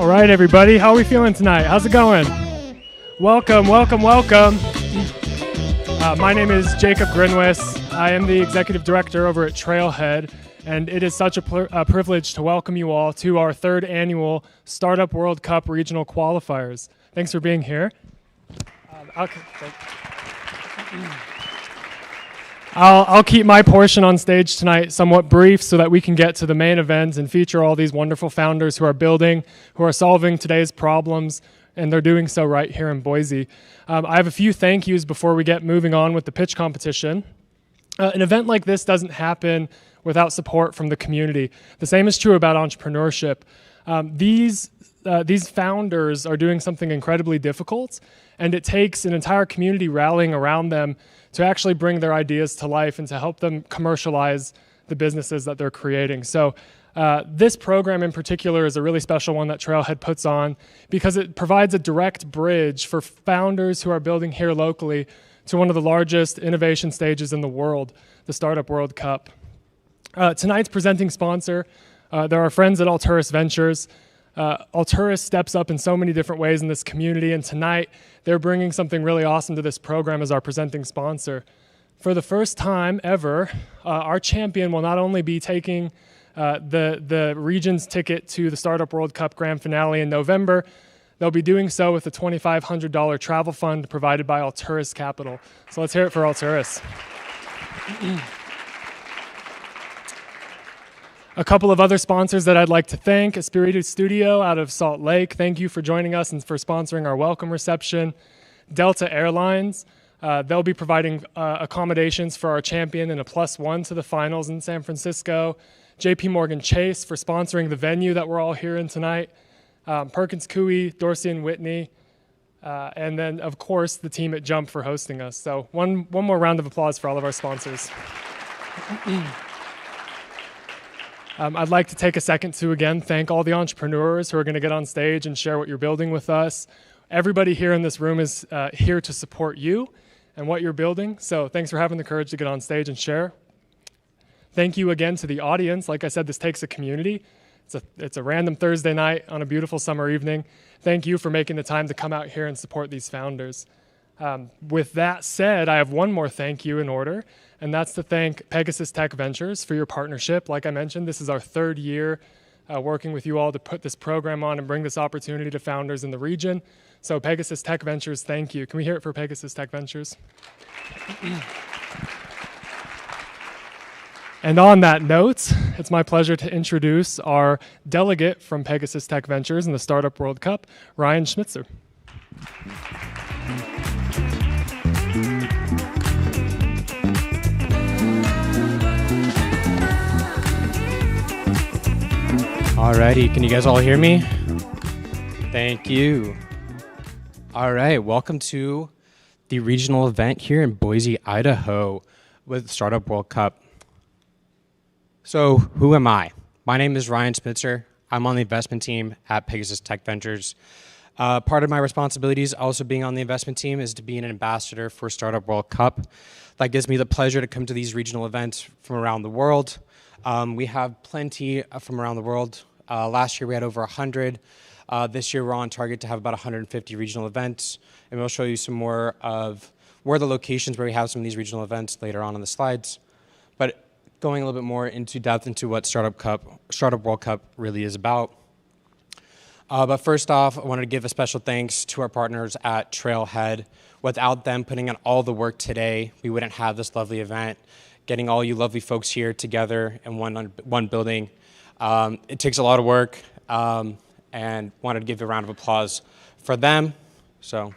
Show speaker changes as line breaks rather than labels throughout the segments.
All right, everybody, how are we feeling tonight? How's it going? Welcome, welcome, welcome. My name is Jacob Grinwis. I am the executive director over at Trailhead, and it is such a privilege to welcome you all to our third annual Startup World Cup Regional Qualifiers. Thanks for being here. I'll keep my portion on stage tonight somewhat brief so that we can get to the main events and feature all these wonderful founders who are building, who are solving today's problems, and they're doing so right here in Boise. I have a few thank yous before we get moving on with the pitch competition. An event like this doesn't happen without support from the community. The same is true about entrepreneurship. These founders are doing something incredibly difficult, and it takes an entire community rallying around them to actually bring their ideas to life and to help them commercialize the businesses that they're creating. So this program in particular is a really special one that Trailhead puts on because it provides a direct bridge for founders who are building here locally to one of the largest innovation stages in the world, the Startup World Cup. Tonight's presenting sponsor, they're our friends at Rhetorix Ventures. Rhetorix steps up in so many different ways in this community, and tonight they're bringing something really awesome to this program as our presenting sponsor. For the first time ever, our champion will not only be taking the region's ticket to the Startup World Cup Grand Finale in November, they'll be doing so with a $2,500 travel fund provided by Rhetorix Capital. So let's hear it for Rhetorix. A couple of other sponsors that I'd like to thank: Espiritu Studio out of Salt Lake. Thank you for joining us and for sponsoring our welcome reception. Delta Airlines. They'll be providing accommodations for our champion and a +1 to the finals in San Francisco. JP Morgan Chase for sponsoring the venue that we're all here in tonight. Perkins Coie, Dorsey and Whitney. And then, of course, the team at Jump for hosting us. So one more round of applause for all of our sponsors. I'd like to take a second to, again, thank all the entrepreneurs who are going to get on stage and share what you're building with us. Everybody here in this room is here to support you and what you're building, so thanks for having the courage to get on stage and share. Thank you again to the audience. Like I said, this takes a community. It's a random Thursday night on a beautiful summer evening. Thank you for making the time to come out here and support these founders. With that said, I have one more thank you in order, and that's to thank Pegasus Tech Ventures for your partnership. Like I mentioned, this is our third year working with you all to put this program on and bring this opportunity to founders in the region. So Pegasus Tech Ventures, thank you. Can we hear it for Pegasus Tech Ventures? And on that note, it's my pleasure to introduce our delegate from Pegasus Tech Ventures in the Startup World Cup, Ryan Schmitzer.
Alrighty, can you guys all hear me? Thank you. All right, welcome to the regional event here in Boise, Idaho with Startup World Cup. So who am I? My name is Ryan Schmitzer. I'm on the investment team at Pegasus Tech Ventures. Part of my responsibilities also being on the investment team is to be an ambassador for Startup World Cup. That gives me the pleasure to come to these regional events from around the world. We have plenty from around the world. Last year we had over 100. This year we're on target to have about 150 regional events, and we'll show you some more of where the locations where we have some of these regional events later on the slides. But going a little bit more into depth into what Startup World Cup really is about. But first off, I wanted to give a special thanks to our partners at Trailhead. Without them putting in all the work today, we wouldn't have this lovely event. Getting all you lovely folks here together in one building. It takes a lot of work, and wanted to give a round of applause for them. So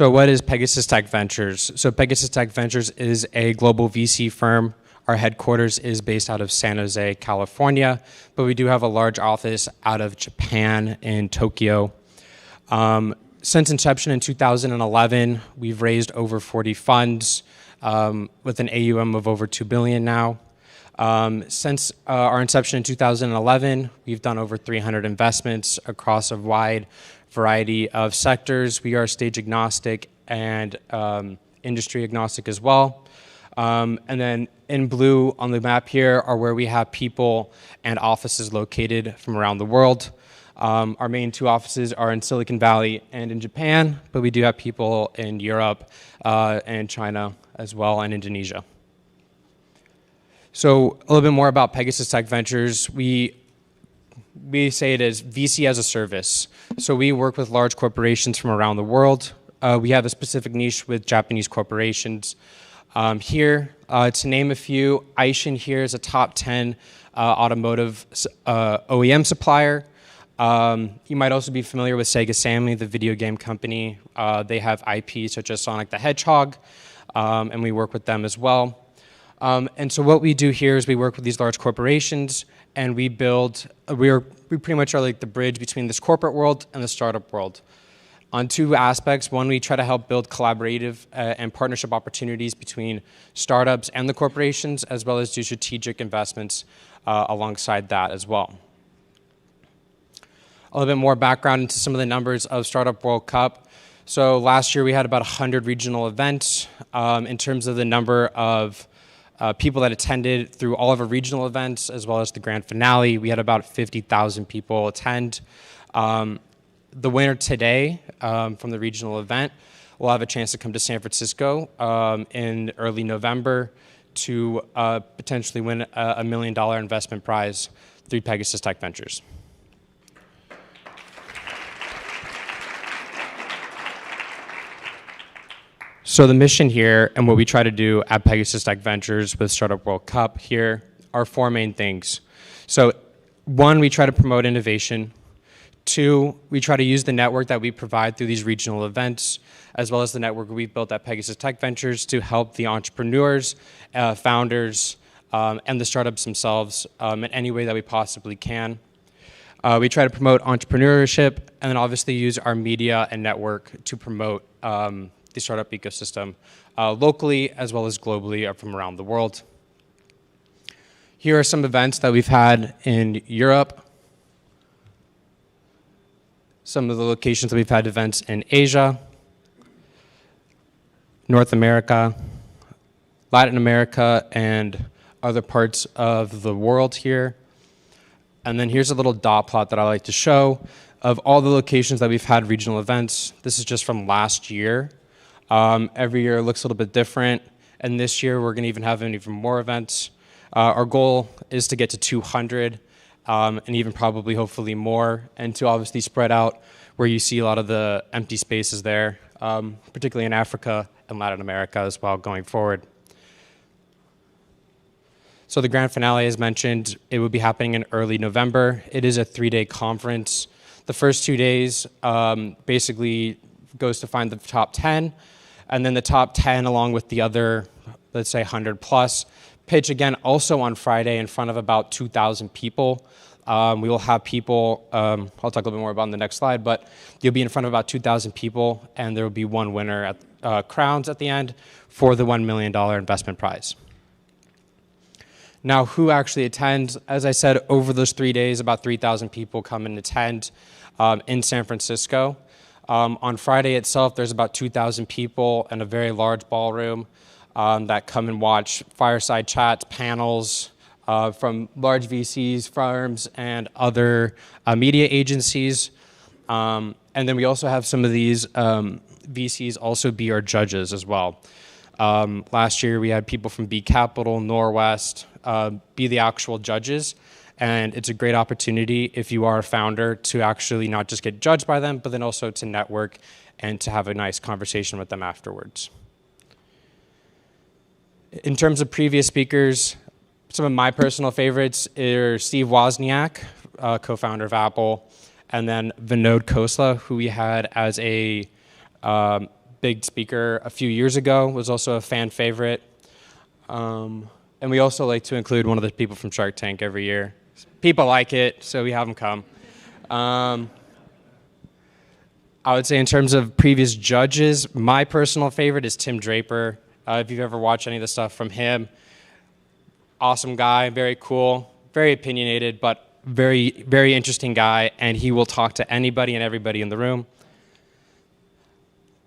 what is Pegasus Tech Ventures? So Pegasus Tech Ventures is a global VC firm. Our headquarters is based out of San Jose, California, but we do have a large office out of Japan in Tokyo. Since inception in 2011, we've raised over 40 funds with an AUM of over $2 billion now. Since our inception in 2011, we've done over 300 investments across a wide variety of sectors. We are stage agnostic and industry agnostic as well. And then in blue on the map here are where we have people and offices located from around the world. Our main two offices are in Silicon Valley and in Japan, but we do have people in Europe and China as well, and Indonesia. So a little bit more about Pegasus Tech Ventures. We say it as VC as a service. So we work with large corporations from around the world. We have a specific niche with Japanese corporations. Here, to name a few, Aishin here is a top 10 automotive OEM supplier. You might also be familiar with Sega Sammy, the video game company. They have IP such as Sonic the Hedgehog, and we work with them as well. And so what we do here is we work with these large corporations, and we pretty much are like the bridge between this corporate world and the startup world. On two aspects. One, we try to help build collaborative and partnership opportunities between startups and the corporations, as well as do strategic investments alongside that as well. A little bit more background into some of the numbers of Startup World Cup. So last year we had about 100 regional events. In terms of the number of people that attended through all of our regional events, as well as the grand finale, we had about 50,000 people attend. The winner today from the regional event will have a chance to come to San Francisco in early November to potentially win a $1 million investment prize through Pegasus Tech Ventures. So the mission here and what we try to do at Pegasus Tech Ventures with Startup World Cup here are four main things. So one, we try to promote innovation. Two, we try to use the network that we provide through these regional events, as well as the network we've built at Pegasus Tech Ventures to help the entrepreneurs, founders, and the startups themselves in any way that we possibly can. We try to promote entrepreneurship, and then obviously use our media and network to promote the startup ecosystem locally as well as globally from around the world. Here are some events that we've had in Europe. Some of the locations that we've had events in Asia, North America, Latin America, and other parts of the world here. And then here's a little dot plot that I like to show of all the locations that we've had regional events. This is just from last year. Every year it looks a little bit different, and this year we're going to even have even more events. Our goal is to get to 200, and even probably hopefully more, and to obviously spread out where you see a lot of the empty spaces there, particularly in Africa and Latin America as well going forward. So the grand finale, as mentioned, it will be happening in early November. It is a 3-day conference. The first 2 days basically goes to find the top 10, and then the top 10 along with the other, let's say 100 plus, pitch again also on Friday in front of about 2,000 people. We will have people, I'll talk a little bit more about on the next slide, but you'll be in front of about 2,000 people, and there will be one winner at crowns at the end for the $1 million investment prize. Now, who actually attends? As I said, over those 3 days, about 3,000 people come and attend in San Francisco. On Friday itself, there's about 2,000 people in a very large ballroom that come and watch fireside chats, panels from large VCs, firms, and other media agencies. And then we also have some of these VCs also be our judges as well. Last year, we had people from B Capital, Norwest, be the actual judges. And it's a great opportunity if you are a founder to actually not just get judged by them, but then also to network and to have a nice conversation with them afterwards. In terms of previous speakers, some of my personal favorites are Steve Wozniak, co-founder of Apple, and then Vinod Khosla, who we had as a big speaker a few years ago, was also a fan favorite. And we also like to include one of the people from Shark Tank every year. People like it, so we have them come. I would say in terms of previous judges, my personal favorite is Tim Draper. If you've ever watched any of the stuff from him, awesome guy, very cool, very opinionated, but very, very interesting guy, and he will talk to anybody and everybody in the room.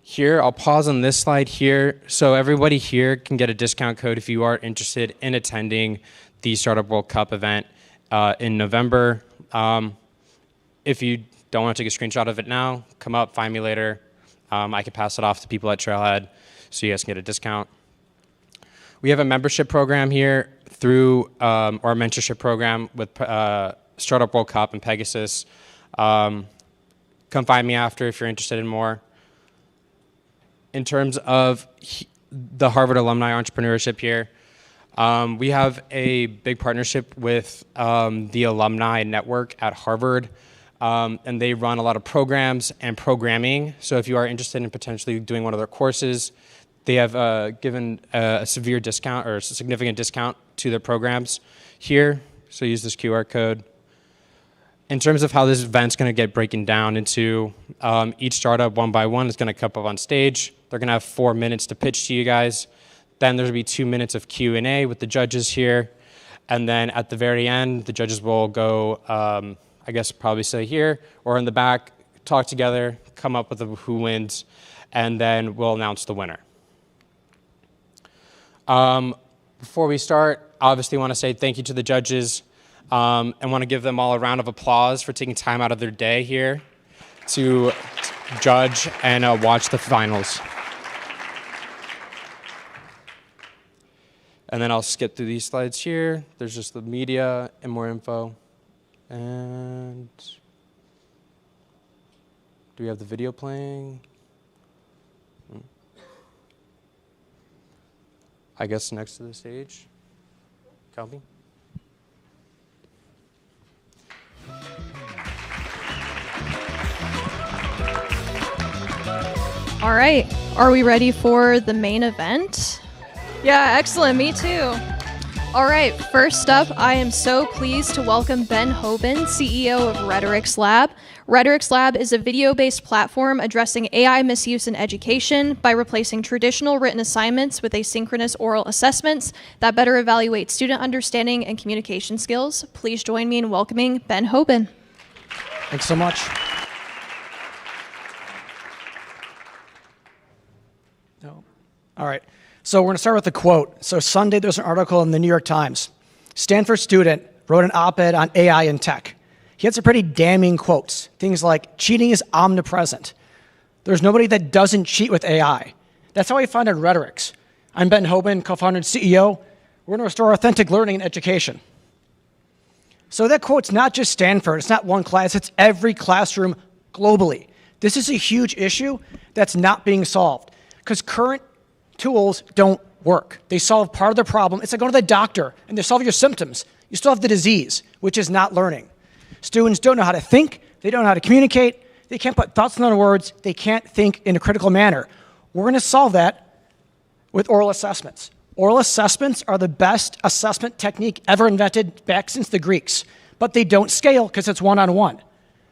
here, I'll pause on this slide here. So everybody here can get a discount code if you are interested in attending the Startup World Cup event in November. If you don't want to take a screenshot of it now, come up, find me later. I can pass it off to people at Trailhead so you guys can get a discount. We have a membership program here through our mentorship program with Startup World Cup and Pegasus. Come find me after if you're interested in more. In terms of the Harvard alumni entrepreneurship here, we have a big partnership with the alumni network at Harvard, and they run a lot of programs and programming. So if you are interested in potentially doing one of their courses, they have given a severe discount or a significant discount to their programs here. So use this QR code. In terms of how this event's going to get breaking down into each startup one by one is going to come up on stage. They're going to have 4 minutes to pitch to you guys. Then there's going to be 2 minutes of Q&A with the judges here. And then at the very end, the judges will go, I guess probably say here or in the back, talk together, come up with who wins, and then we'll announce the winner. Before we start, I obviously want to say thank you to the judges and want to give them all a round of applause for taking time out of their day here to judge and watch the finals. And then I'll skip through these slides here. There's just the media and more info. And do we have the video playing? I guess next to the stage. Copy.
All right, are we ready for the main event? Yeah, excellent, me too. All right, first up, I am so pleased to welcome Ben Hoban, CEO of Rhetorix Lab. Rhetorix Lab is a video-based platform addressing AI misuse in education by replacing traditional written assignments with asynchronous oral assessments that better evaluate student understanding and communication skills. Please join me in welcoming Ben Hoban.
Thanks so much. No. All right. So we're going to start with a quote. So Sunday, there's an article in the New York Times. Stanford student wrote an op-ed on AI and tech. He had some pretty damning quotes. Things like, cheating is omnipresent. There's nobody that doesn't cheat with AI. That's how I founded Rhetorix. I'm Ben Hoban, co-founder and CEO. We're going to restore authentic learning and education. So that quote's not just Stanford. It's not one class. It's every classroom globally. This is a huge issue that's not being solved because current tools don't work. They solve part of the problem. It's like going to the doctor and they solve your symptoms. You still have the disease, which is not learning. Students don't know how to think. They don't know how to communicate. They can't put thoughts into words. They can't think in a critical manner. We're going to solve that with oral assessments. Oral assessments are the best assessment technique ever invented back since the Greeks, but they don't scale because it's one-on-one,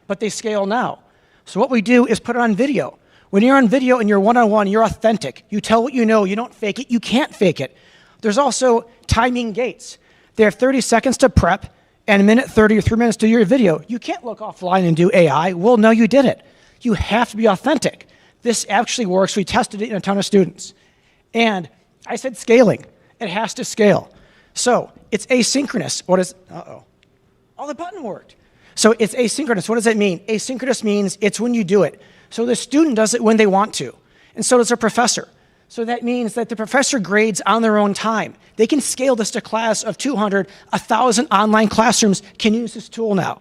but they scale now. So what we do is put it on video. When you're on video and you're one-on-one, you're authentic. You tell what you know. You don't fake it. You can't fake it. There's also timing gates. They have 30 seconds to prep and a minute 30 or 3 minutes to do your video. You can't look offline and do AI. We'll know you did it. You have to be authentic. This actually works. We tested it in a ton of students. And I said scaling. It has to scale. So it's asynchronous. What is, oh, the button worked. So it's asynchronous. What does that mean? Asynchronous means it's when you do it. So the student does it when they want to, and so does a professor. So that means that the professor grades on their own time. They can scale this to class of 200, 1,000 online classrooms can use this tool now.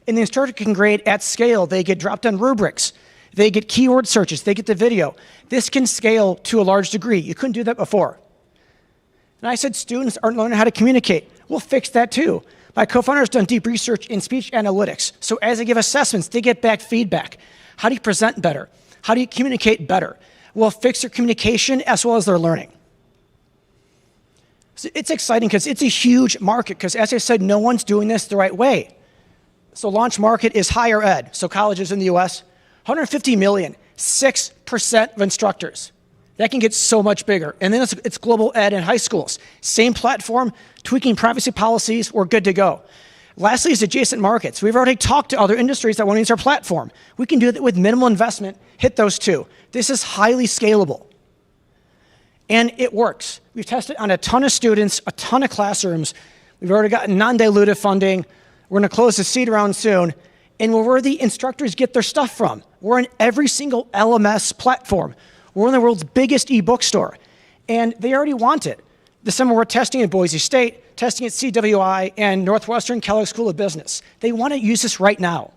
And the instructor can grade at scale. They get drop-down rubrics. They get keyword searches. They get the video. This can scale to a large degree. You couldn't do that before. And I said students aren't learning how to communicate. We'll fix that too. My co-founder has done deep research in speech analytics. So as they give assessments, they get back feedback. How do you present better? How do you communicate better? We'll fix their communication as well as their learning. So it's exciting because it's a huge market because, as I said, no one's doing this the right way. So launch market is higher ed. So colleges in the US, 150 million, 6% of instructors. That can get so much bigger. And then it's global ed in high schools. Same platform, tweaking privacy policies, we're good to go. Lastly is adjacent markets. We've already talked to other industries that want to use our platform. We can do that with minimal investment, hit those two. This is highly scalable. And it works. We've tested on a ton of students, a ton of classrooms. We've already gotten non-dilutive funding. We're going to close the seed round soon. And we're where the instructors get their stuff from. We're in every single LMS platform. We're in the world's biggest e-bookstore. And they already want it. This summer, we're testing at Boise State, testing at CWI, and Northwestern Kellogg School of Business. They want to use this right now.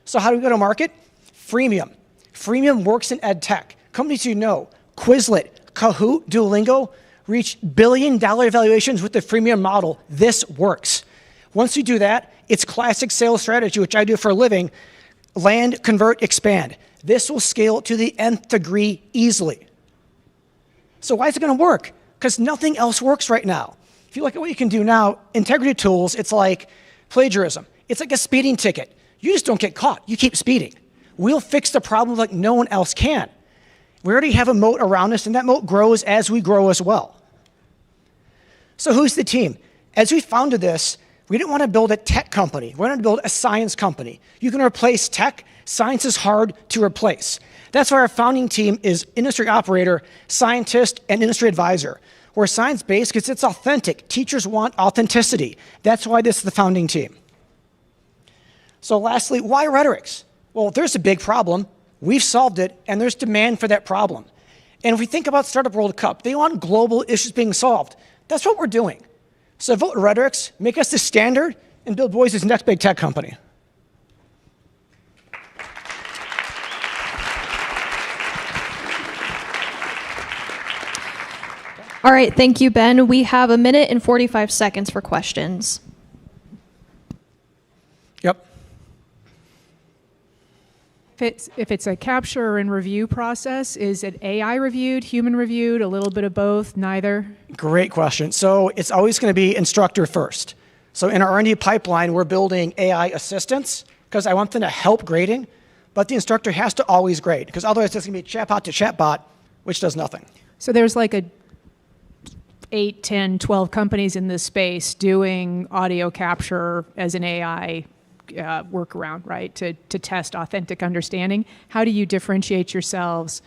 So how do we go to market? Freemium. Freemium works in ed tech. Companies you know, Quizlet, Kahoot, Duolingo, reach billion-dollar valuations with the freemium model. This works. Once you do that, it's classic sales strategy, which I do for a living. Land, convert, expand. This will scale to the nth degree easily. So why is it going to work? Because nothing else works right now. If you look at what you can do now, integrity tools, it's like plagiarism. It's like a speeding ticket. You just don't get caught. You keep speeding. We'll fix the problem like no one else can. We already have a moat around us, and that moat grows as we grow as well. So who's the team? As we founded this, we didn't want to build a tech company. We wanted to build a science company. You can replace tech. Science is hard to replace. That's why our founding team is industry operator, scientist, and industry advisor. We're science-based because it's authentic. Teachers want authenticity. That's why this is the founding team. So lastly, why Rhetorix? Well, there's a big problem. We've solved it, and there's demand for that problem. And if we think about Startup World Cup, they want global issues being solved. That's what we're doing. So vote Rhetorix, make us the standard, and build Boise's next big tech company.
All right, thank you, Ben. We have 1 minute and 45 seconds for questions.
Yep.
If it's a capture and review process, is it AI reviewed, human reviewed, a little bit of both, neither?
Great question. So it's always going to be instructor first. So in our R&D pipeline, we're building AI assistants because I want them to help grading, but the instructor has to always grade because otherwise it's going to be chatbot to chatbot, which does nothing.
So there's like 8, 10, 12 companies in this space doing audio capture as an AI workaround, right, to test authentic understanding. How do you differentiate yourselves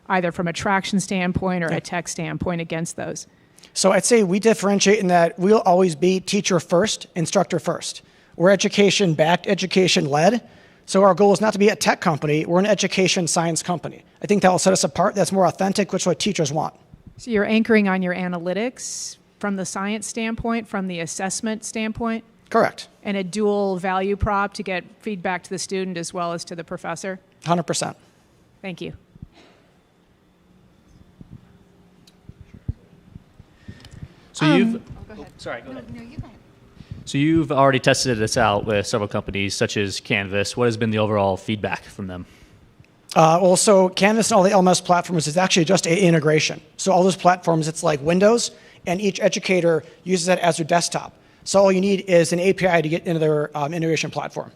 either from a traction standpoint or a tech standpoint against those?
So I'd say we differentiate in that we'll always be teacher first, instructor first. We're education-backed, education-led. So our goal is not to be a tech company. We're an education science company. I think that will set us apart. That's more authentic, which is what teachers want.
So you're anchoring on your analytics from the science standpoint, from the assessment standpoint?
Correct.
And a dual value prop to get feedback to the student as well as to the professor?
100%.
Thank you.
So go ahead. Sorry, go ahead. No, you go ahead. So you've already tested this out with several companies such as Canvas. What has been the overall feedback from them?
Well, so Canvas and all the LMS platforms is actually just an integration. So all those platforms, it's like Windows, and each educator uses that as their desktop. So all you need is an API to get into their integration platform.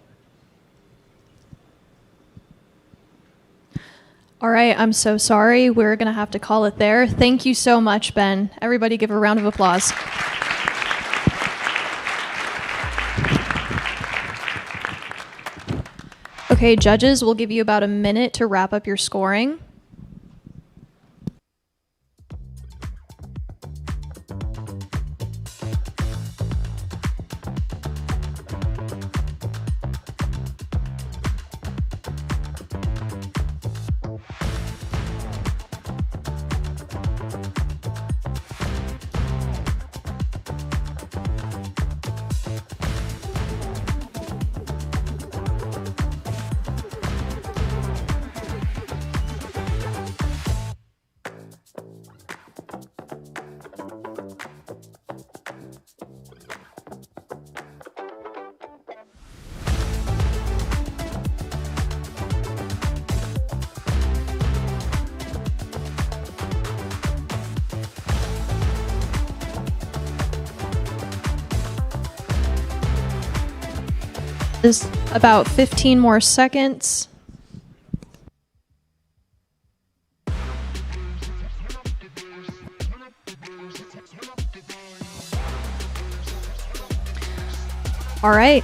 All right, I'm so sorry. We're going to have to call it there. Thank you so much, Ben. Everybody give a round of applause. Okay, judges, we'll give you about 1 minute to wrap up your scoring. Is about 15 more seconds. All right.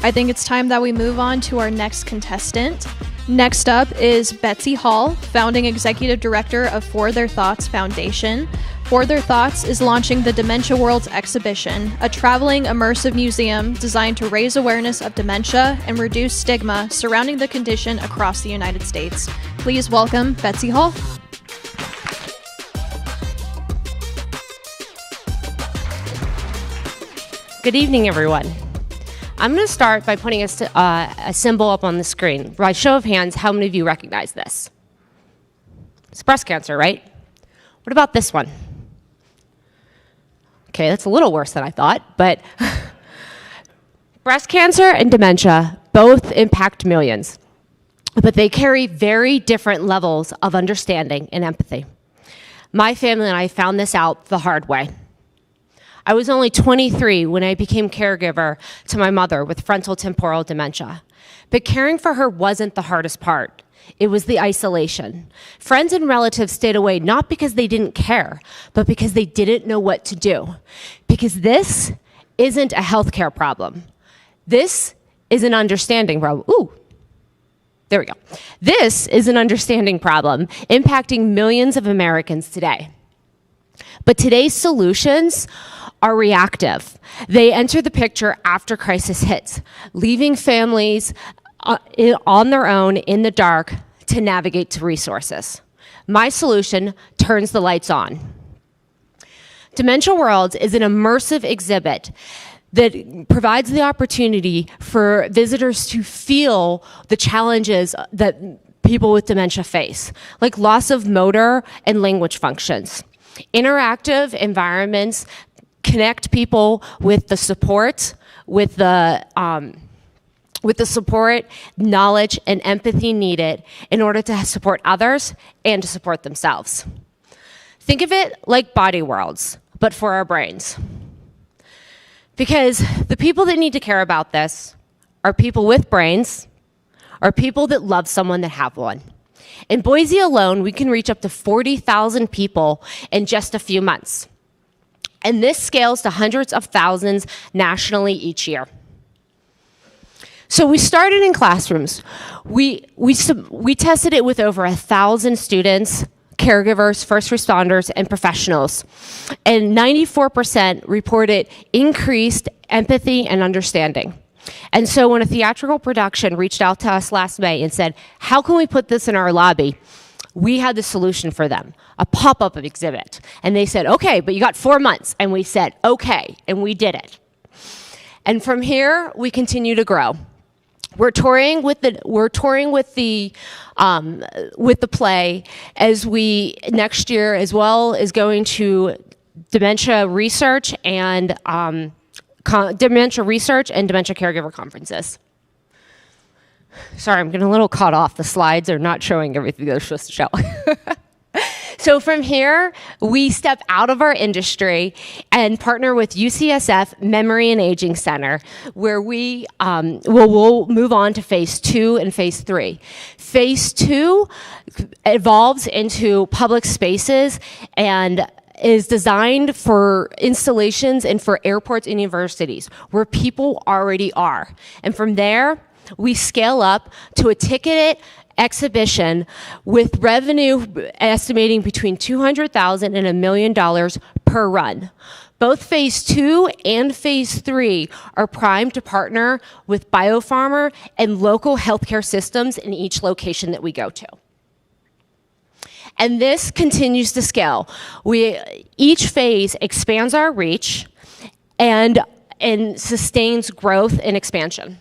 I think it's time that we move on to our next contestant. Next up is Betsy Hall, founding executive director of For Their Thoughts Foundation. For Their Thoughts is launching the Dementia Worlds exhibition, a traveling immersive museum designed to raise awareness of dementia and reduce stigma surrounding the condition across the United States. Please welcome Betsy Hall.
Good evening, everyone. I'm going to start by putting a symbol up on the screen. By show of hands, how many of you recognize this? It's breast cancer, right? What about this one? Okay, that's a little worse than I thought, but breast cancer and dementia both impact millions, but they carry very different levels of understanding and empathy. My family and I found this out the hard way. I was only 23 when I became caregiver to my mother with frontal temporal dementia. But caring for her wasn't the hardest part. It was the isolation. Friends and relatives stayed away not because they didn't care, but because they didn't know what to do. Because this isn't a healthcare problem. This is an understanding problem. Ooh, there we go. This is an understanding problem impacting millions of Americans today. But today's solutions are reactive. They enter the picture after crisis hits, leaving families on their own in the dark to navigate to resources. My solution turns the lights on. Dementia Worlds is an immersive exhibit that provides the opportunity for visitors to feel the challenges that people with dementia face, like loss of motor and language functions. Interactive environments connect people with the support, with the support, knowledge, and empathy needed in order to support others and to support themselves. Think of it like Body Worlds, but for our brains. Because the people that need to care about this are people with brains, or people that love someone that have one. In Boise alone, we can reach up to 40,000 people in just a few months. And this scales to hundreds of thousands nationally each year. So we started in classrooms. We tested it with over 1,000 students, caregivers, first responders, and professionals. And 94% reported increased empathy and understanding. And so when a theatrical production reached out to us last May and said, how can we put this in our lobby? We had the solution for them, a pop-up exhibit. And they said, okay, but you got 4 months. And we said, okay, and we did it. And from here, we continue to grow. We're touring with the play as we next year, as well as going to dementia research and dementia caregiver conferences. Sorry, I'm getting a little caught off. The slides are not showing everything they're supposed to show. So from here, we step out of our industry and partner with UCSF Memory and Aging Center, where we'll move on to phase 2 and phase 3. Phase 2 evolves into public spaces and is designed for installations and for airports and universities where people already are. And from there, we scale up to a ticketed exhibition with revenue estimating between $200,000 and $1 million per run. Both phase 2 and phase 3 are primed to partner with biopharma and local healthcare systems in each location that we go to. And this continues to scale. Each phase expands our reach and sustains growth and expansion.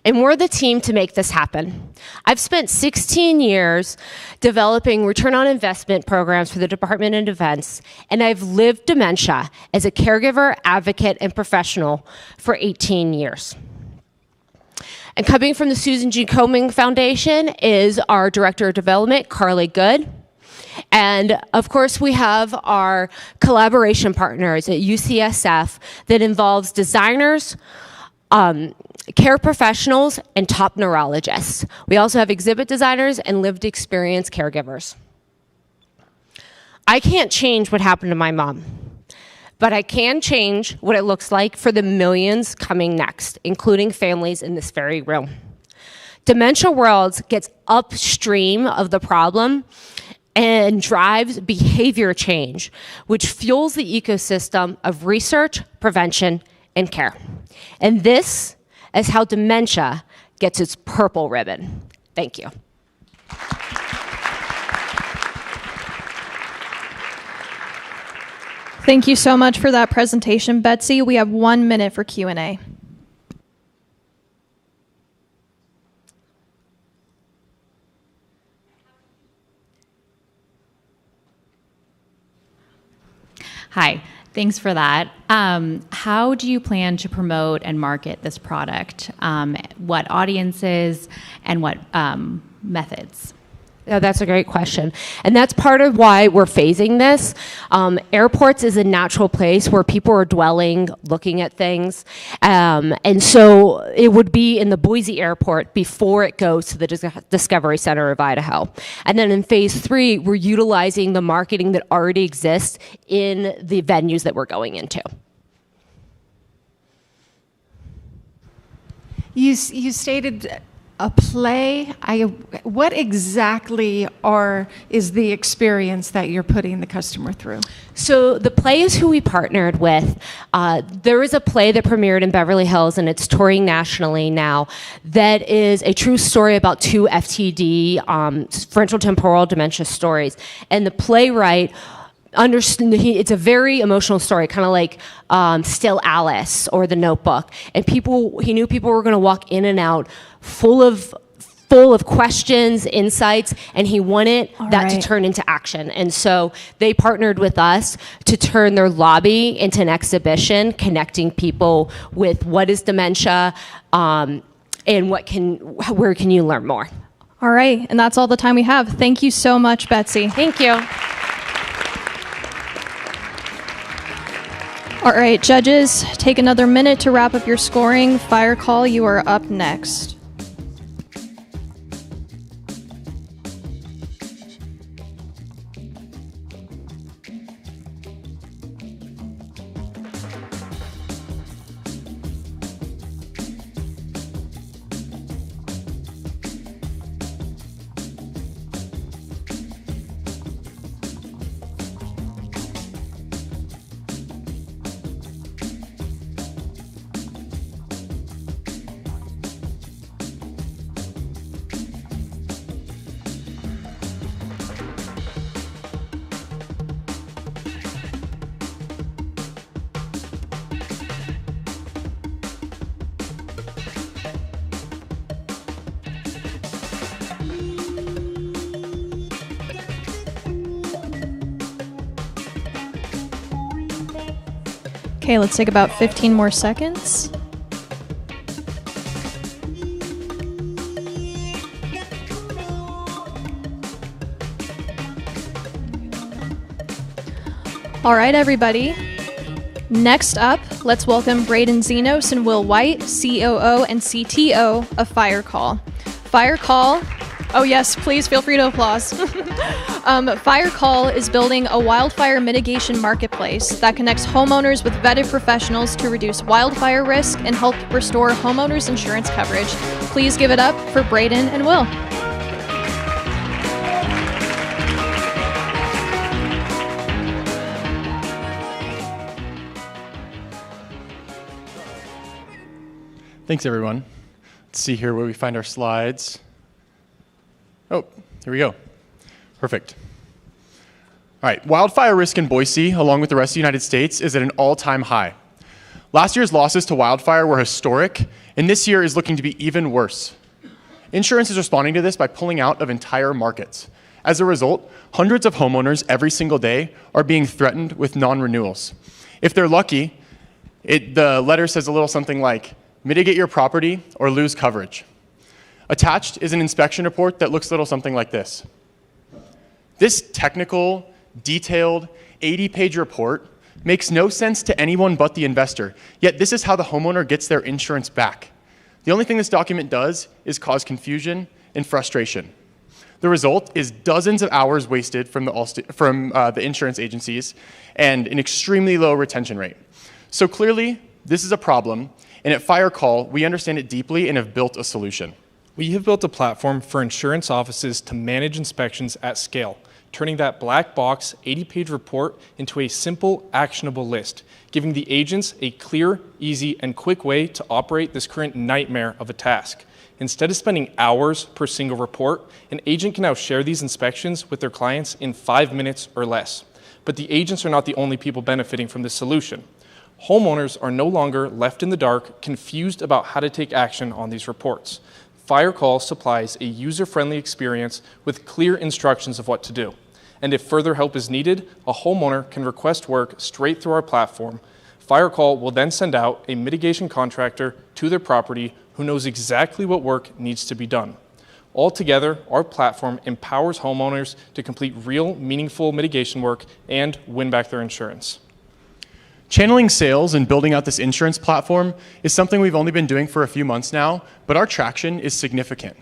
And we're the team to make this happen. I've spent 16 years developing return on investment programs for the Department of Defense, and I've lived dementia as a caregiver, advocate, and professional for 18 years. And coming from the Susan G. Komen Foundation is our Director of Development, Carly Good. And of course, we have our collaboration partners at UCSF that involves designers, care professionals, and top neurologists. We also have exhibit designers and lived experience caregivers. I can't change what happened to my mom, but I can change what it looks like for the millions coming next, including families in this very room. Dementia Worlds gets upstream of the problem and drives behavior change, which fuels the ecosystem of research, prevention, and care. And this is how dementia gets its purple ribbon. Thank you.
Thank you so much for that presentation, Betsy. We have 1 minute for Q&A.
Hi, thanks for that. How do you plan to promote and market this product? What audiences and what methods?
Yeah, that's a great question. And that's part of why we're phasing this. Airports is a natural place where people are dwelling, looking at things. And so it would be in the Boise airport before it goes to the Discovery Center of Idaho. And then in phase 3, we're utilizing the marketing that already exists in the venues that we're going into.
You stated a play. What exactly is the experience that you're putting the customer through?
So the play is who we partnered with. There is a play that premiered in Beverly Hills, and it's touring nationally now, that is a true story about 2 FTD, frontotemporal dementia stories. And the playwright it's a very emotional story, kind of like Still Alice or The Notebook. And he knew people were going to walk in and out full of questions, insights, and he wanted to turn into action. And so they partnered with us to turn their lobby into an exhibition, connecting people with what is dementia and where can you learn more.
All right, and that's all the time we have. Thank you so much, Betsy.
Thank you.
All right, judges, take another minute to wrap up your scoring. Fire Call, you are up next. Okay, let's take about 15 more seconds. All right, everybody. Next up, let's welcome Brayden Xenos and Will White, COO and CTO of Fire Call. Fire Call, oh yes, please feel free to applause. Fire Call is building a wildfire mitigation marketplace that connects homeowners with vetted professionals to reduce wildfire risk and help restore homeowners insurance coverage. Please give it up for Brayden and Will.
Thanks, everyone. Let's see here where we find our slides. Oh, here we go. Perfect. All right, wildfire risk in Boise, along with the rest of the United States, is at an all-time high. Last year's losses to wildfire were historic, and this year is looking to be even worse. Insurance is responding to this by pulling out of entire markets. As a result, hundreds of homeowners every single day are being threatened with non-renewals. If they're lucky, the letter says a little something like, mitigate your property or lose coverage. Attached is an inspection report that looks a little something like this. This technical, detailed, 80-page report makes no sense to anyone but the investor, yet this is how the homeowner gets their insurance back. The only thing this document does is cause confusion and frustration. The result is dozens of hours wasted from the insurance agencies and an extremely low retention rate. So clearly, this is a problem, and at FireCall, we understand it deeply and have built a solution.
We have built a platform for insurance offices to manage inspections at scale, turning that black box 80-page report into a simple, actionable list, giving the agents a clear, easy, and quick way to operate this current nightmare of a task. Instead of spending hours per single report, an agent can now share these inspections with their clients in 5 minutes or less. But the agents are not the only people benefiting from this solution. Homeowners are no longer left in the dark, confused about how to take action on these reports. FireCall supplies a user-friendly experience with clear instructions of what to do. And if further help is needed, a homeowner can request work straight through our platform. FireCall will then send out a mitigation contractor to their property who knows exactly what work needs to be done. Altogether, our platform empowers homeowners to complete real, meaningful mitigation work and win back their insurance.
Channeling sales and building out this insurance platform is something we've only been doing for a few months now, but our traction is significant.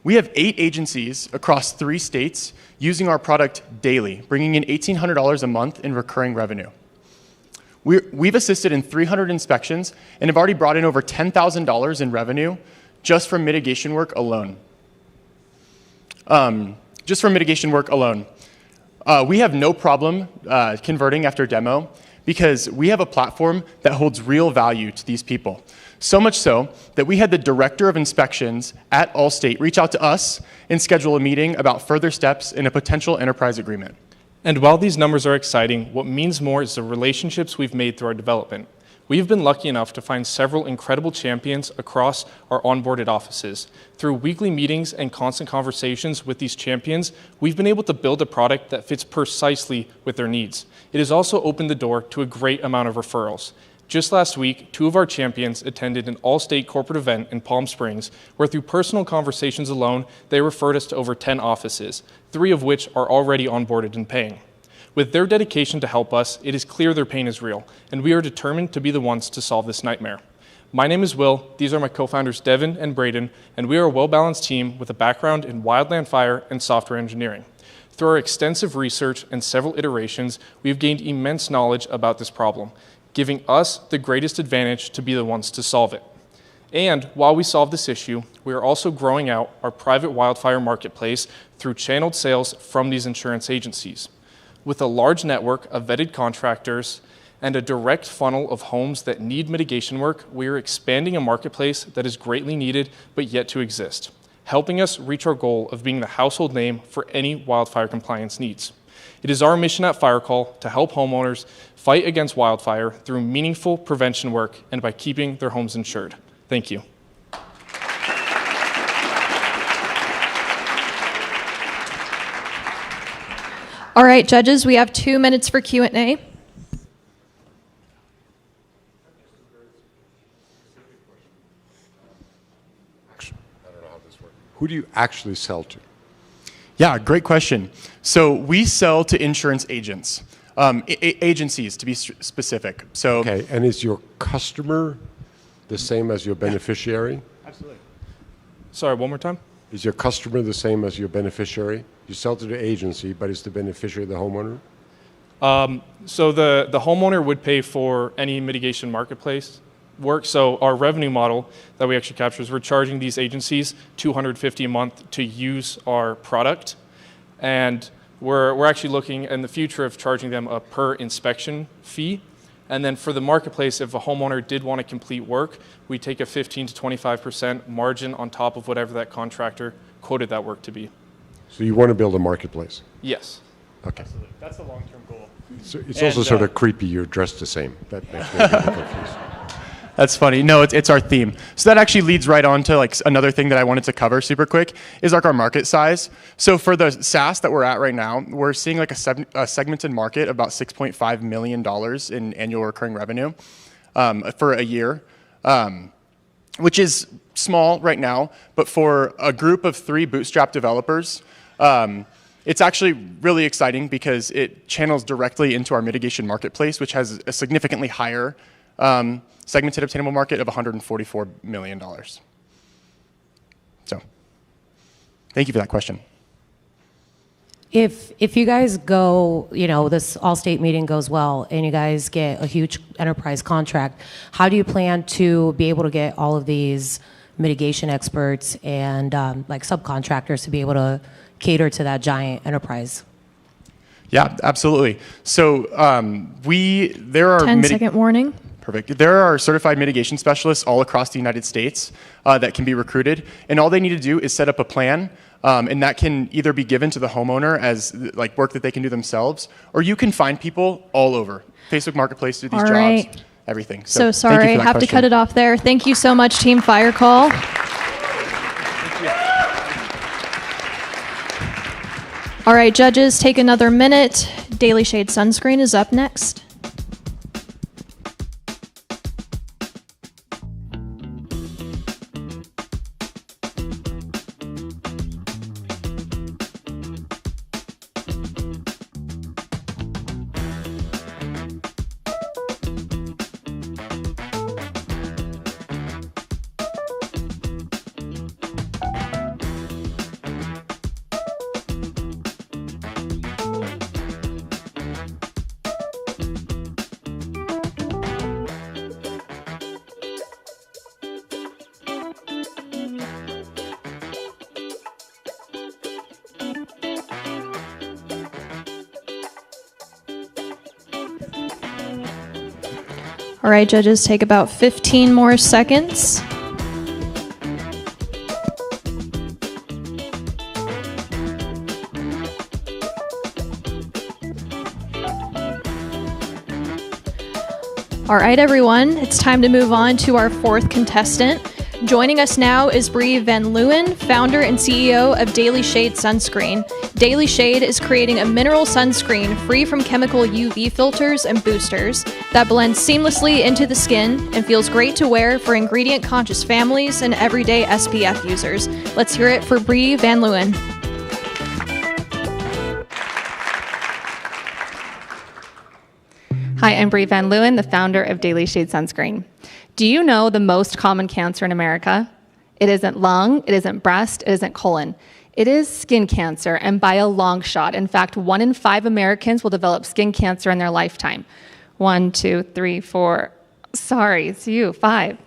We have 8 agencies across 3 states using our product daily, bringing in $1,800 a month in recurring revenue. We've assisted in 300 inspections and have already brought in over $10,000 in revenue just from mitigation work alone. We have no problem converting after demo because we have a platform that holds real value to these people. So much so that we had the director of inspections at Allstate reach out to us and schedule a meeting about further steps in a potential enterprise agreement.
And while these numbers are exciting, what means more is the relationships we've made through our development. We've been lucky enough to find several incredible champions across our onboarded offices. Through weekly meetings and constant conversations with these champions, we've been able to build a product that fits precisely with their needs. It has also opened the door to a great amount of referrals. Just last week, 2 of our champions attended an all-state corporate event in Palm Springs, where through personal conversations alone, they referred us to over 10 offices, 3 of which are already onboarded and paying. With their dedication to help us, it is clear their pain is real, and we are determined to be the ones to solve this nightmare. My name is Will, these are my co-founders Devin and Brayden, and we are a well-balanced team with a background in wildland fire and software engineering. Through our extensive research and several iterations, we've gained immense knowledge about this problem, giving us the greatest advantage to be the ones to solve it. And while we solve this issue, we are also growing out our private wildfire marketplace through channeled sales from these insurance agencies. With a large network of vetted contractors and a direct funnel of homes that need mitigation work, we are expanding a marketplace that is greatly needed but yet to exist, helping us reach our goal of being the household name for any wildfire compliance needs. It is our mission at FireCall to help homeowners fight against wildfire through meaningful prevention work and by keeping their homes insured. Thank you.
All right, judges, we have 2 minutes for Q&A.
Who do you actually sell to?
Yeah, great question. So we sell to insurance agents, agencies to be specific. So
Okay, and is your customer the same as your beneficiary?
Absolutely.
Sorry, one more time?
Is your customer the same as your beneficiary? You sell to the agency, but is the beneficiary the homeowner?
So the homeowner would pay for any mitigation marketplace work. So our revenue model that we actually capture is we're charging these agencies $250 a month to use our product. And we're actually looking in the future of charging them a per inspection fee. And then for the marketplace, if a homeowner did want to complete work, we take a 15 to 25% margin on top of whatever that contractor quoted that work to be.
So you want to build a marketplace?
Yes.
Okay.
Absolutely. That's the long-term goal.
So it's also sort of creepy you're dressed the same. That makes me a little confused.
That's funny. No, it's our theme. So that actually leads right on to like another thing that I wanted to cover super quick is like our market size. So for the SaaS that we're at right now, we're seeing like a segmented market of about $6.5 million in annual recurring revenue for a year, which is small right now. But for a group of 3 bootstrap developers, it's actually really exciting because it channels directly into our mitigation marketplace, which has a significantly higher segmented obtainable market of $144 million. So, thank you for that question.
If you guys go, this all-state meeting goes well and you guys get a huge enterprise contract, how do you plan to be able to get all of these mitigation experts and like subcontractors to be able to cater to that giant enterprise?
Yeah, absolutely. So there are
10-second warning.
Perfect. There are certified mitigation specialists all across the United States that can be recruited, and all they need to do is set up a plan, and that can either be given to the homeowner as like work that they can do themselves, or you can find people all over Facebook Marketplace do these
All
jobs,
right.
everything.
So sorry, I have to cut it off there. Thank you so much, Team Fire Call. All right, judges, take another minute. Daily Shade Sunscreen is up next. All right, judges, take about 15 more seconds. All right, everyone, it's time to move on to our fourth contestant. Joining us now is Bree Vanleeuwen, founder and CEO of Daily Shade Sunscreen. Daily Shade is creating a mineral sunscreen free from chemical UV filters and boosters that blends seamlessly into the skin and feels great to wear for ingredient-conscious families and everyday SPF users. Let's hear it for Bree Vanleeuwen.
Hi, I'm Bree Vanleeuwen, the founder of Daily Shade Sunscreen. Do you know the most common cancer in America? It isn't lung, it isn't breast, it isn't colon. It is skin cancer, and by a long shot. In fact, 1 in 5 Americans will develop skin cancer in their lifetime. 1, 2, 3, 4, sorry, it's you, 5.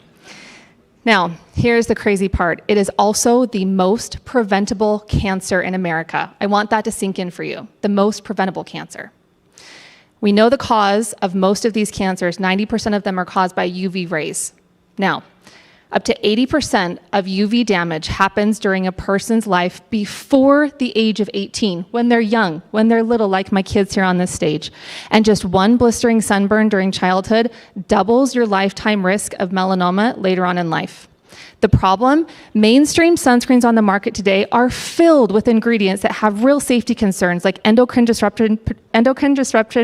Now, here's the crazy part. It is also the most preventable cancer in America. I want that to sink in for you, the most preventable cancer. We know the cause of most of these cancers, 90% of them are caused by UV rays. Now, up to 80% of UV damage happens during a person's life before the age of 18, when they're young, when they're little, like my kids here on this stage. And just one blistering sunburn during childhood doubles your lifetime risk of melanoma later on in life. The problem, mainstream sunscreens on the market today are filled with ingredients that have real safety concerns like endocrine disruption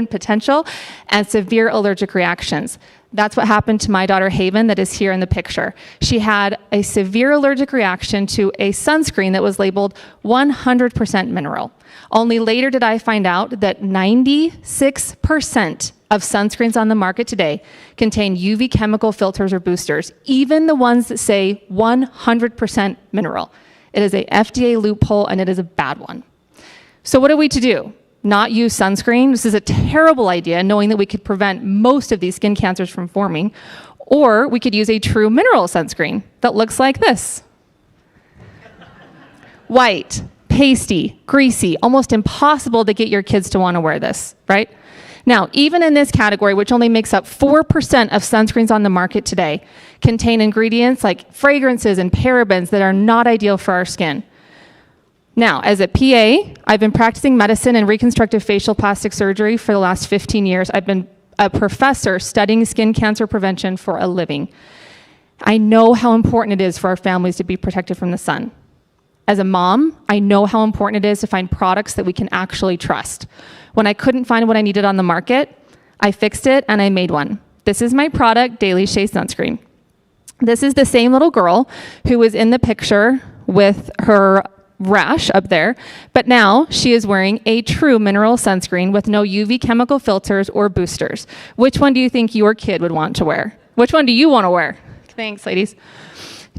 potential and severe allergic reactions. That's what happened to my daughter Haven that is here in the picture. She had a severe allergic reaction to a sunscreen that was labeled 100% mineral. Only later did I find out that 96% of sunscreens on the market today contain UV chemical filters or boosters, even the ones that say 100% mineral. It is a FDA loophole and it is a bad one. So what are we to do? Not use sunscreen? This is a terrible idea, knowing that we could prevent most of these skin cancers from forming. Or we could use a true mineral sunscreen that looks like this. White, pasty, greasy, almost impossible to get your kids to want to wear this, right? Now, even in this category, which only makes up 4% of sunscreens on the market today, contain ingredients like fragrances and parabens that are not ideal for our skin. Now, as a PA, I've been practicing medicine and reconstructive facial plastic surgery for the last 15 years. I've been a professor studying skin cancer prevention for a living. I know how important it is for our families to be protected from the sun. As a mom, I know how important it is to find products that we can actually trust. When I couldn't find what I needed on the market, I fixed it and I made one. This is my product, Daily Shade Sunscreen. This is the same little girl who was in the picture with her rash up there, but now she is wearing a true mineral sunscreen with no UV chemical filters or boosters. Which one do you think your kid would want to wear? Which one do you want to wear? Thanks, ladies.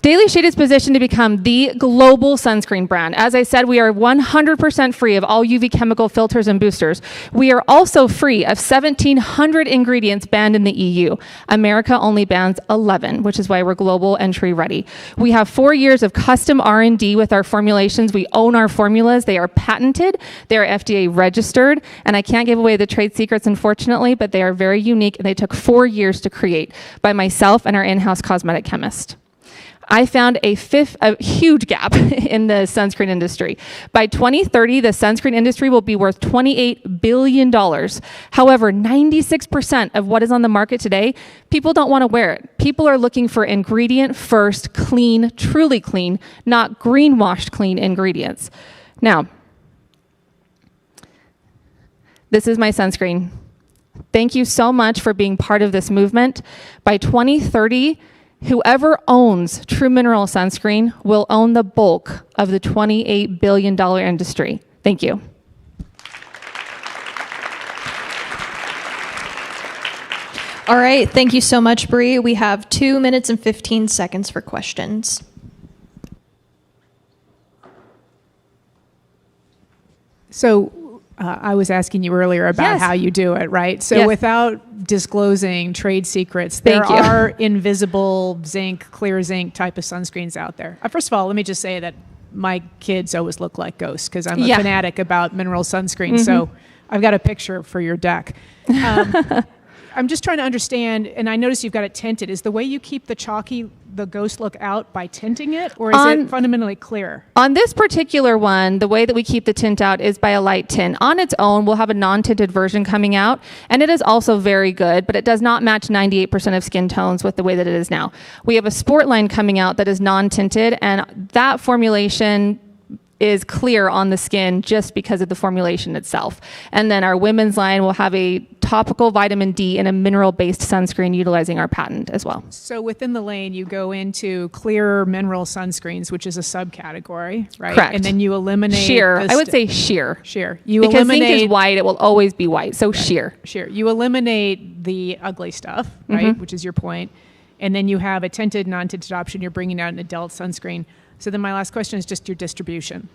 Daily Shade is positioned to become the global sunscreen brand. As I said, we are 100% free of all UV chemical filters and boosters. We are also free of 1,700 ingredients banned in the EU. America only bans 11, which is why we're global entry ready. We have 4 years of custom R&D with our formulations. We own our formulas. They are patented. They are FDA registered. And I can't give away the trade secrets, unfortunately, but they are very unique, and they took 4 years to create by myself and our in-house cosmetic chemist. I found a huge gap in the sunscreen industry. By 2030, the sunscreen industry will be worth $28 billion. However, 96% of what is on the market today, people don't want to wear it. People are looking for ingredient first, clean, truly clean, not greenwashed clean ingredients. Now, this is my sunscreen. Thank you so much for being part of this movement. By 2030, whoever owns True Mineral Sunscreen will own the bulk of the $28 billion industry. Thank you.
All right, thank you so much, Bree. We have 2 minutes and 15 seconds for questions.
So I was asking you earlier about how you do it, right? So without disclosing trade secrets, there are invisible zinc, clear zinc type of sunscreens out there. First of all, let me just say that my kids always look like ghosts because I'm a fanatic about mineral sunscreen. So I've got a picture for your deck. I'm just trying to understand, and I notice you've got it tinted. Is the way you keep the ghost look out by tinting it, or is it fundamentally clear?
On this particular one, the way that we keep the tint out is by a light tint. On its own, we'll have a non-tinted version coming out, and it is also very good, but it does not match 98% of skin tones with the way that it is now. We have a sport line coming out that is non-tinted, and that formulation is clear on the skin just because of the formulation itself. And then our women's line will have a topical vitamin D and a mineral-based sunscreen utilizing our patent as well.
So within the lane, you go into clear mineral sunscreens, which is a subcategory, right?
Correct.
And then you eliminate
sheer. I would say sheer.
Sheer.
Because zinc is white, it will always be white. So sheer.
Sheer. You eliminate the ugly stuff, right? Which is your point. And then you have a tinted, non-tinted option. You're bringing out an adult sunscreen. So then my last question is just your distribution.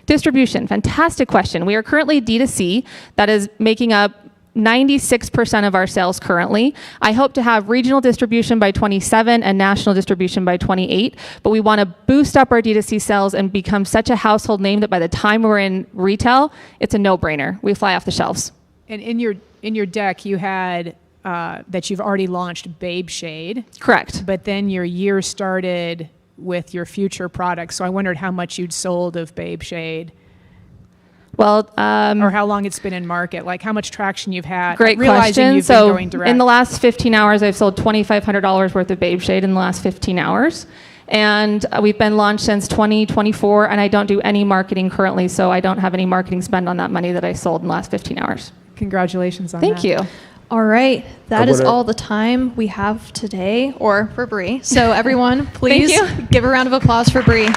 Distribution, fantastic question. We are currently D2C. That is making up 96% of our sales currently. I hope to have regional distribution by 27 and national distribution by 28, but we want to boost up our D2C sales and become such a household name that by the time we're in retail, it's a no-brainer. We fly off the shelves.
And in your deck, you had that you've already launched Babe Shade.
Correct.
But then your year started with your future products. So I wondered how much you'd sold of Babe Shade.
Well,
or how long it's been in market, like how much traction you've had.
Great question. So in the last 15 hours, I've sold $2,500 worth of Babe Shade in the last 15 hours. And we've been launched since 2024, and I don't do any marketing currently, so I don't have any marketing spend on that money that I sold in the last 15 hours.
Congratulations on that.
Thank you.
All right, that is all the time we have today, or for Bree. So everyone, please give a round of applause for Bree.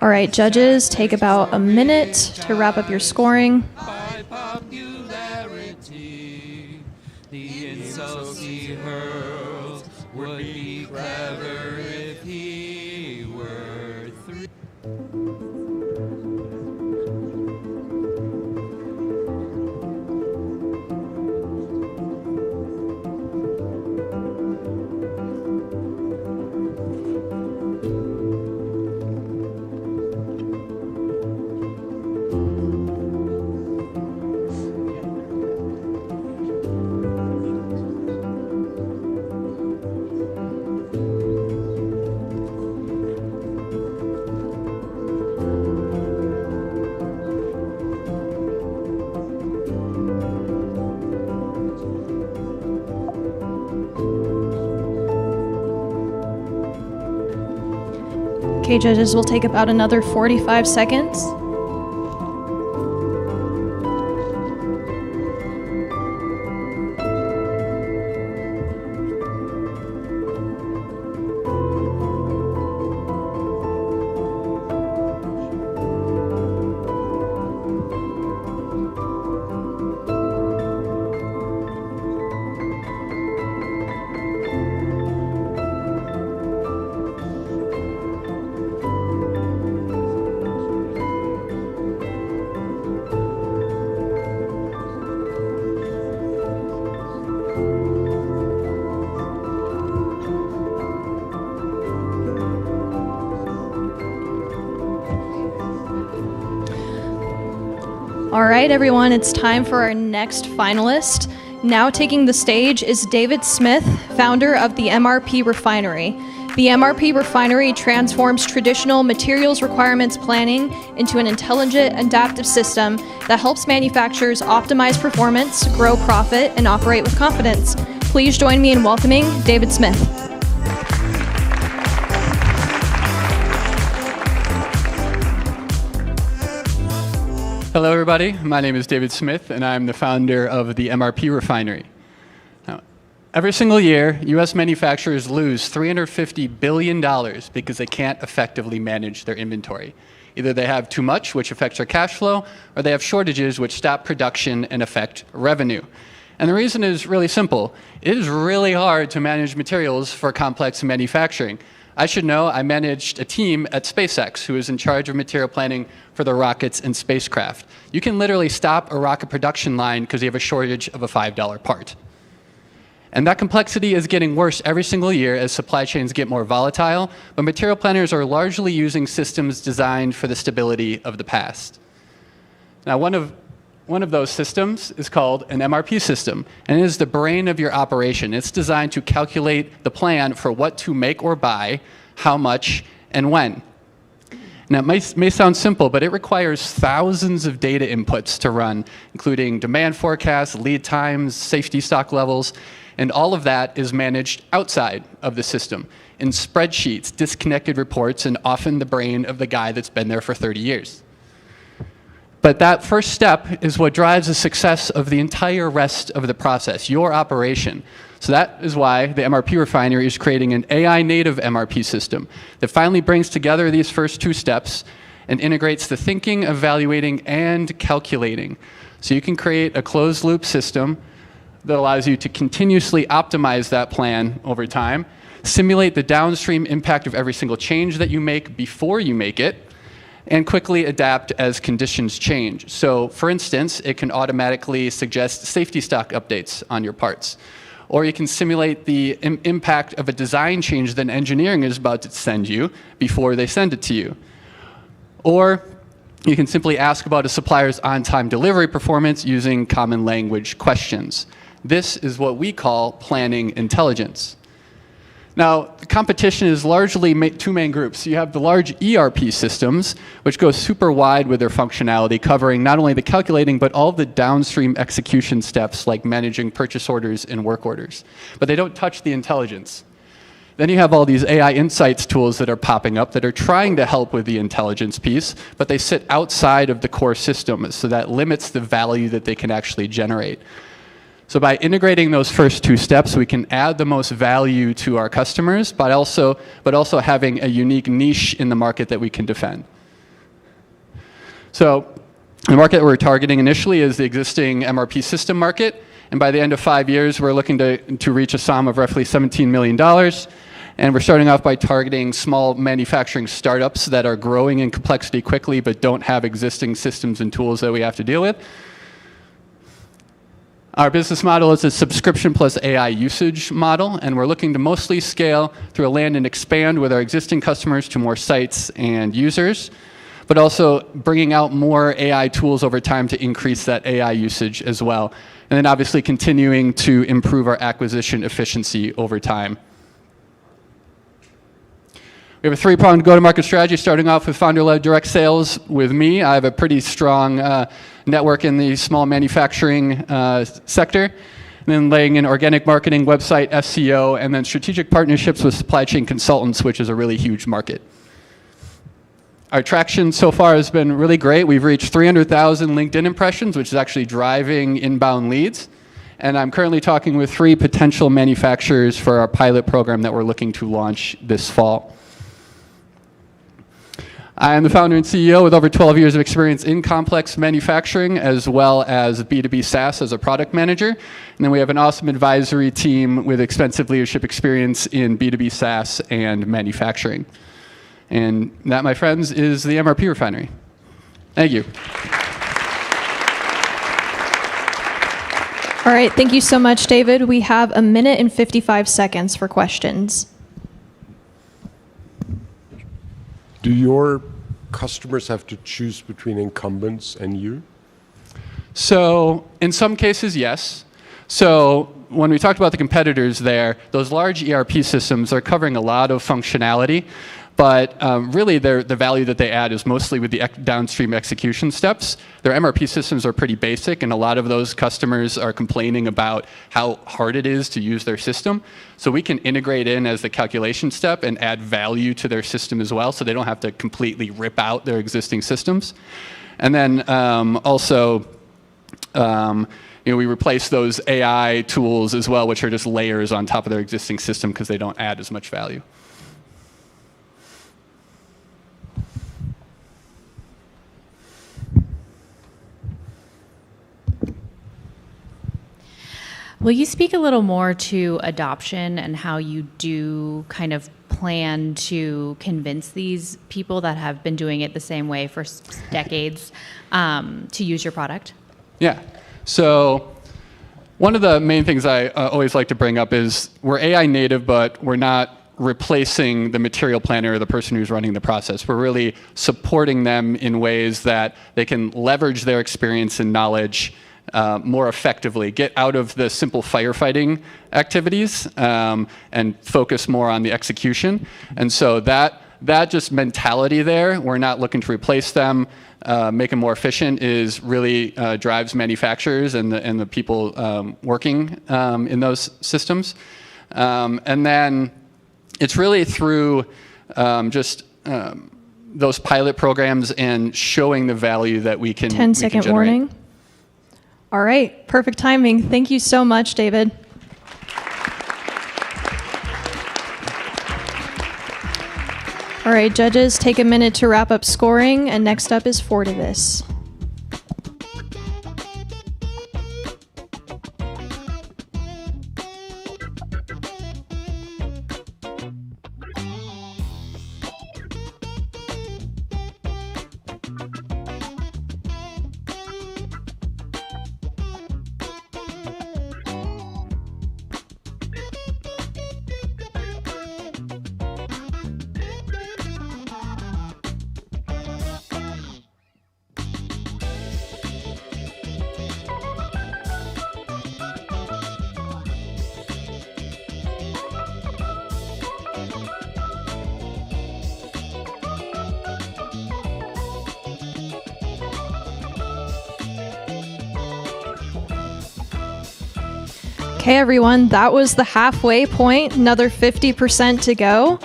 All right, judges, take about a minute to wrap up your scoring. Okay, judges, we'll take about another 45 seconds. All right, everyone, it's time for our next finalist. Now taking the stage is David Smith, founder of the MRP Refinery. The MRP Refinery transforms traditional materials requirements planning into an intelligent, adaptive system that helps manufacturers optimize performance, grow profit, and operate with confidence. Please join me in welcoming David Smith.
Hello, everybody. My name is David Smith, and I'm the founder of the MRP Refinery. Now, every single year, U.S. manufacturers lose $350 billion because they can't effectively manage their inventory. Either they have too much, which affects their cash flow, or they have shortages, which stop production and affect revenue. And the reason is really simple. It is really hard to manage materials for complex manufacturing. I should know I managed a team at SpaceX who is in charge of material planning for the rockets and spacecraft. You can literally stop a rocket production line because you have a shortage of a $5 part. And that complexity is getting worse every single year as supply chains get more volatile, but material planners are largely using systems designed for the stability of the past. Now, one of those systems is called an MRP system, and it is the brain of your operation. It's designed to calculate the plan for what to make or buy, how much, and when. Now, it may sound simple, but it requires thousands of data inputs to run, including demand forecasts, lead times, safety stock levels, and all of that is managed outside of the system in spreadsheets, disconnected reports, and often the brain of the guy that's been there for 30 years. But that first step is what drives the success of the entire rest of the process, your operation. So that is why the MRP Refinery is creating an AI-native MRP system that finally brings together these first two steps and integrates the thinking, evaluating, and calculating. So you can create a closed-loop system that allows you to continuously optimize that plan over time, simulate the downstream impact of every single change that you make before you make it, and quickly adapt as conditions change. So for instance, it can automatically suggest safety stock updates on your parts. Or you can simulate the impact of a design change that engineering is about to send you before they send it to you. Or you can simply ask about a supplier's on-time delivery performance using common language questions. This is what we call planning intelligence. Now, the competition is largely two main groups. You have the large ERP systems, which go super wide with their functionality, covering not only the calculating, but all the downstream execution steps like managing purchase orders and work orders. But they don't touch the intelligence. Then you have all these AI insights tools that are popping up that are trying to help with the intelligence piece, but they sit outside of the core system, so that limits the value that they can actually generate. So by integrating those first two steps, we can add the most value to our customers, but also having a unique niche in the market that we can defend. So the market that we're targeting initially is the existing MRP system market, and by the end of 5 years, we're looking to reach a sum of roughly $17 million. And we're starting off by targeting small manufacturing startups that are growing in complexity quickly, but don't have existing systems and tools that we have to deal with. Our business model is a subscription plus AI usage model, and we're looking to mostly scale through a land and expand with our existing customers to more sites and users, but also bringing out more AI tools over time to increase that AI usage as well. And then obviously continuing to improve our acquisition efficiency over time. We have a three-pronged go-to-market strategy, starting off with founder-led direct sales with me. I have a pretty strong network in the small manufacturing sector, and then laying in organic marketing, website, SEO, and then strategic partnerships with supply chain consultants, which is a really huge market. Our traction so far has been really great. We've reached 300,000 LinkedIn impressions, which is actually driving inbound leads. And I'm currently talking with 3 potential manufacturers for our pilot program that we're looking to launch this fall. I am the founder and CEO with over 12 years of experience in complex manufacturing, as well as B2B SaaS as a product manager. And then we have an awesome advisory team with extensive leadership experience in B2B SaaS and manufacturing. And that, my friends, is the MRP Refinery. Thank you.
All right, thank you so much, David. We have 1 minute and 55 seconds for questions.
Do your customers have to choose between incumbents and you?
So in some cases, yes. So when we talked about the competitors there, those large ERP systems are covering a lot of functionality, but really the value that they add is mostly with the downstream execution steps. Their MRP systems are pretty basic, and a lot of those customers are complaining about how hard it is to use their system. So we can integrate in as the calculation step and add value to their system as well, so they don't have to completely rip out their existing systems. And then also, we replace those AI tools as well, which are just layers on top of their existing system because they don't add as much value.
Will you speak a little more to adoption and how you do kind of plan to convince these people that have been doing it the same way for decades to use your product?
Yeah. So one of the main things I always like to bring up is we're AI native, but we're not replacing the material planner or the person who's running the process. We're really supporting them in ways that they can leverage their experience and knowledge more effectively, get out of the simple firefighting activities and focus more on the execution. And so that just mentality there, we're not looking to replace them, make them more efficient, is really drives manufacturers and the people working in those systems. And then it's really through just those pilot programs and showing the value that we can
10-second warning. All right, perfect timing. Thank you so much, David. All right, judges, take a minute to wrap up scoring, and next up is Fortivus. Okay, everyone, that was the halfway point, another 50% to go.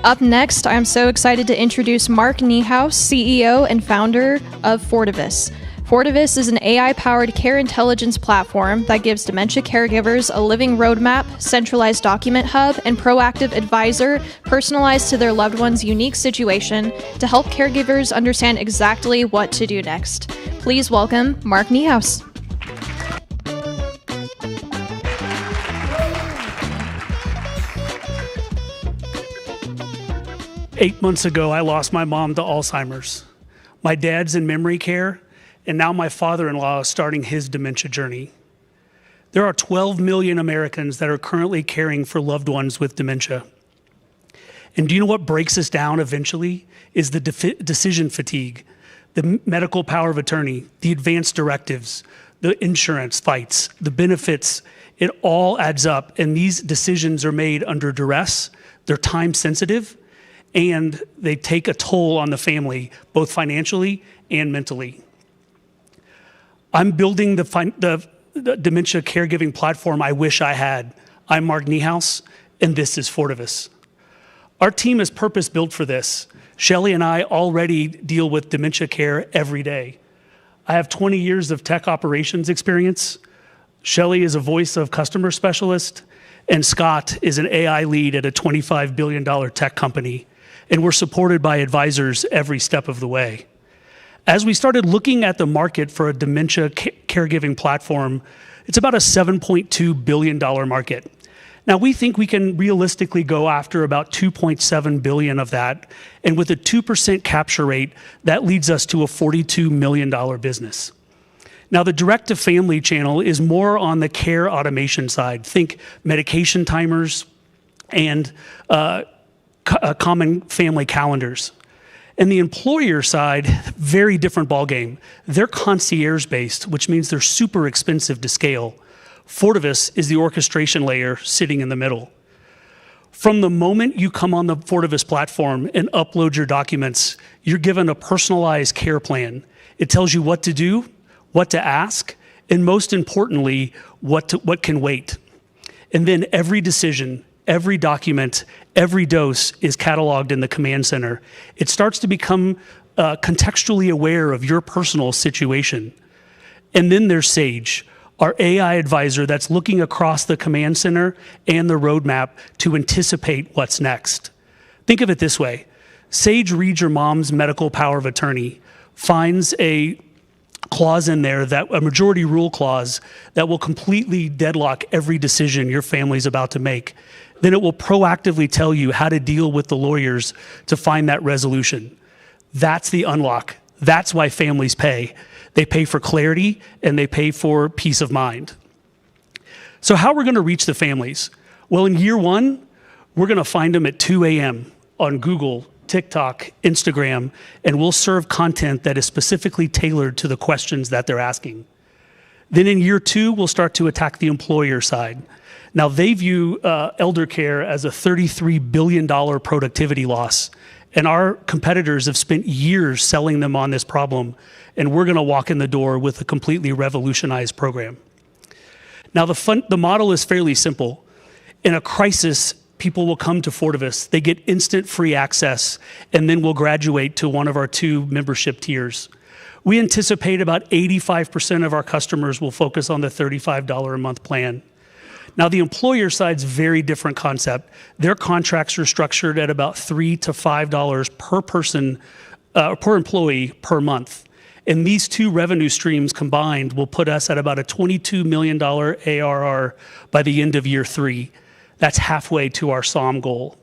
Up next, I'm so excited to introduce Mark Niehaus, CEO and founder of Fortivus. Fortivus is an AI-powered care intelligence platform that gives dementia caregivers a living roadmap, centralized document hub, and proactive advisor personalized to their loved one's unique situation to help caregivers understand exactly what to do next. Please welcome Mark Niehaus.
8 months ago, I lost my mom to Alzheimer's. My dad's in memory care, and now my father-in-law is starting his dementia journey. There are 12 million Americans that are currently caring for loved ones with dementia. And do you know what breaks us down eventually? Is the decision fatigue, the medical power of attorney, the advanced directives, the insurance fights, the benefits. It all adds up, and these decisions are made under duress. They're time sensitive, and they take a toll on the family, both financially and mentally. I'm building the dementia caregiving platform I wish I had. I'm Mark Niehaus, and this is Fortivus. Our team is purpose-built for this. Shelley and I already deal with dementia care every day. I have 20 years of tech operations experience. Shelley is a voice of customer specialist, and Scott is an AI lead at a $25 billion tech company. And we're supported by advisors every step of the way. As we started looking at the market for a dementia caregiving platform, it's about a $7.2 billion market. Now, we think we can realistically go after about $2.7 billion of that, and with a 2% capture rate, that leads us to a $42 million business. Now, the direct-to-family channel is more on the care automation side. Think medication timers and common family calendars. And the employer side, very different ballgame. They're concierge-based, which means they're super expensive to scale. Fortivus is the orchestration layer sitting in the middle. From the moment you come on the Fortivus platform and upload your documents, you're given a personalized care plan. It tells you what to do, what to ask, and most importantly, what can wait. And then every decision, every document, every dose is cataloged in the command center. It starts to become contextually aware of your personal situation. And then there's Sage, our AI advisor that's looking across the command center and the roadmap to anticipate what's next. Think of it this way. Sage reads your mom's medical power of attorney, finds a clause in there, that a majority rule clause that will completely deadlock every decision your family's about to make. Then it will proactively tell you how to deal with the lawyers to find that resolution. That's the unlock. That's why families pay. They pay for clarity and they pay for peace of mind. So how are we going to reach the families? Well, in year one, we're going to find them at 2 a.m. on Google, TikTok, Instagram, and we'll serve content that is specifically tailored to the questions that they're asking. Then in year two, we'll start to attack the employer side. Now, they view elder care as a $33 billion productivity loss, and our competitors have spent years selling them on this problem, and we're going to walk in the door with a completely revolutionized program. Now, the model is fairly simple. In a crisis, people will come to Fortivus, they get instant free access, and then we'll graduate to one of our 2 membership tiers. We anticipate about 85% of our customers will focus on the $35 a month plan. Now, the employer side's very different concept. Their contracts are structured at about $3 to $5 per person, per employee per month. And these 2 revenue streams combined will put us at about a $22 million ARR by the end of year 3. That's halfway to our SOM goal.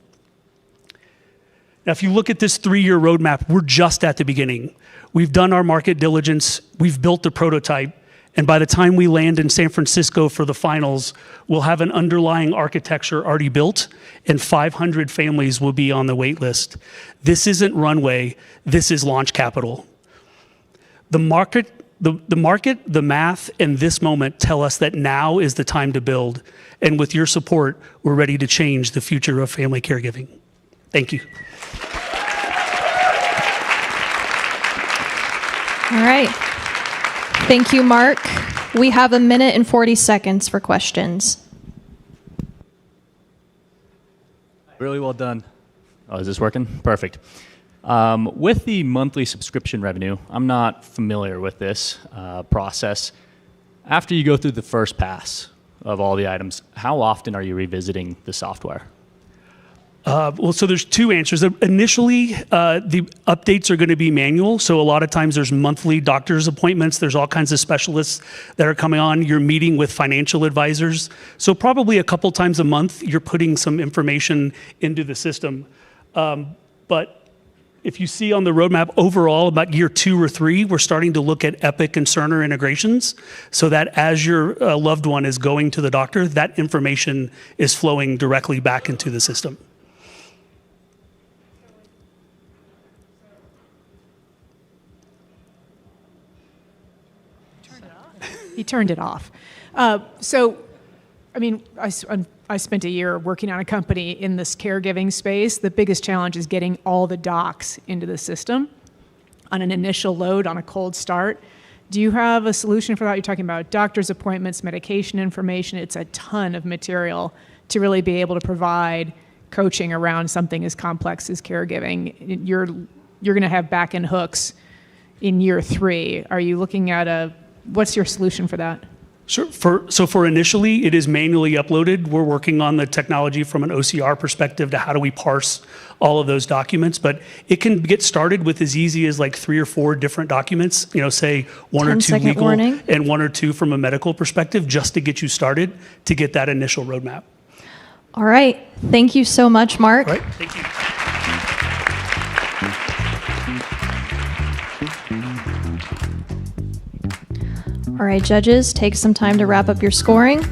Now, if you look at this 3-year roadmap, we're just at the beginning. We've done our market diligence, we've built the prototype, and by the time we land in San Francisco for the finals, we'll have an underlying architecture already built, and 500 families will be on the wait list. This isn't runway, this is launch capital. The market, the math, and this moment tell us that now is the time to build. And with your support, we're ready to change the future of family caregiving. Thank you.
All right. Thank you, Mark. We have 1 minute and 40 seconds for questions.
Really well done. Oh, is this working? Perfect. With the monthly subscription revenue, I'm not familiar with this process. After you go through the first pass of all the items, how often are you revisiting the software?
Well, so there's 2 answers. Initially, the updates are going to be manual. So a lot of times there's monthly doctor's appointments. There's all kinds of specialists that are coming on. You're meeting with financial advisors. So probably a couple times a month, you're putting some information into the system. But if you see on the roadmap overall, about year 2 or 3, we're starting to look at Epic and Cerner integrations so that as your loved one is going to the doctor, that information is flowing directly back into the system.
He turned it off. So, I mean, I spent a year working on a company in this caregiving space. The biggest challenge is getting all the docs into the system on an initial load, on a cold start. Do you have a solution for that? You're talking about doctor's appointments, medication information. It's a ton of material to really be able to provide coaching around something as complex as caregiving. You're going to have back-end hooks in year 3. Are you looking at what's your solution for that?
Sure. For initially, it is manually uploaded. We're working on the technology from an OCR perspective to how do we parse all of those documents. But it can get started with as easy as like 3 or 4 different documents, say 1 or 2 legal warning, and 1 or 2 from a medical perspective, just to get you started to get that initial roadmap.
All right. Thank you so much, Mark.
All right. Thank you.
All right, judges, take some time to wrap up your scoring.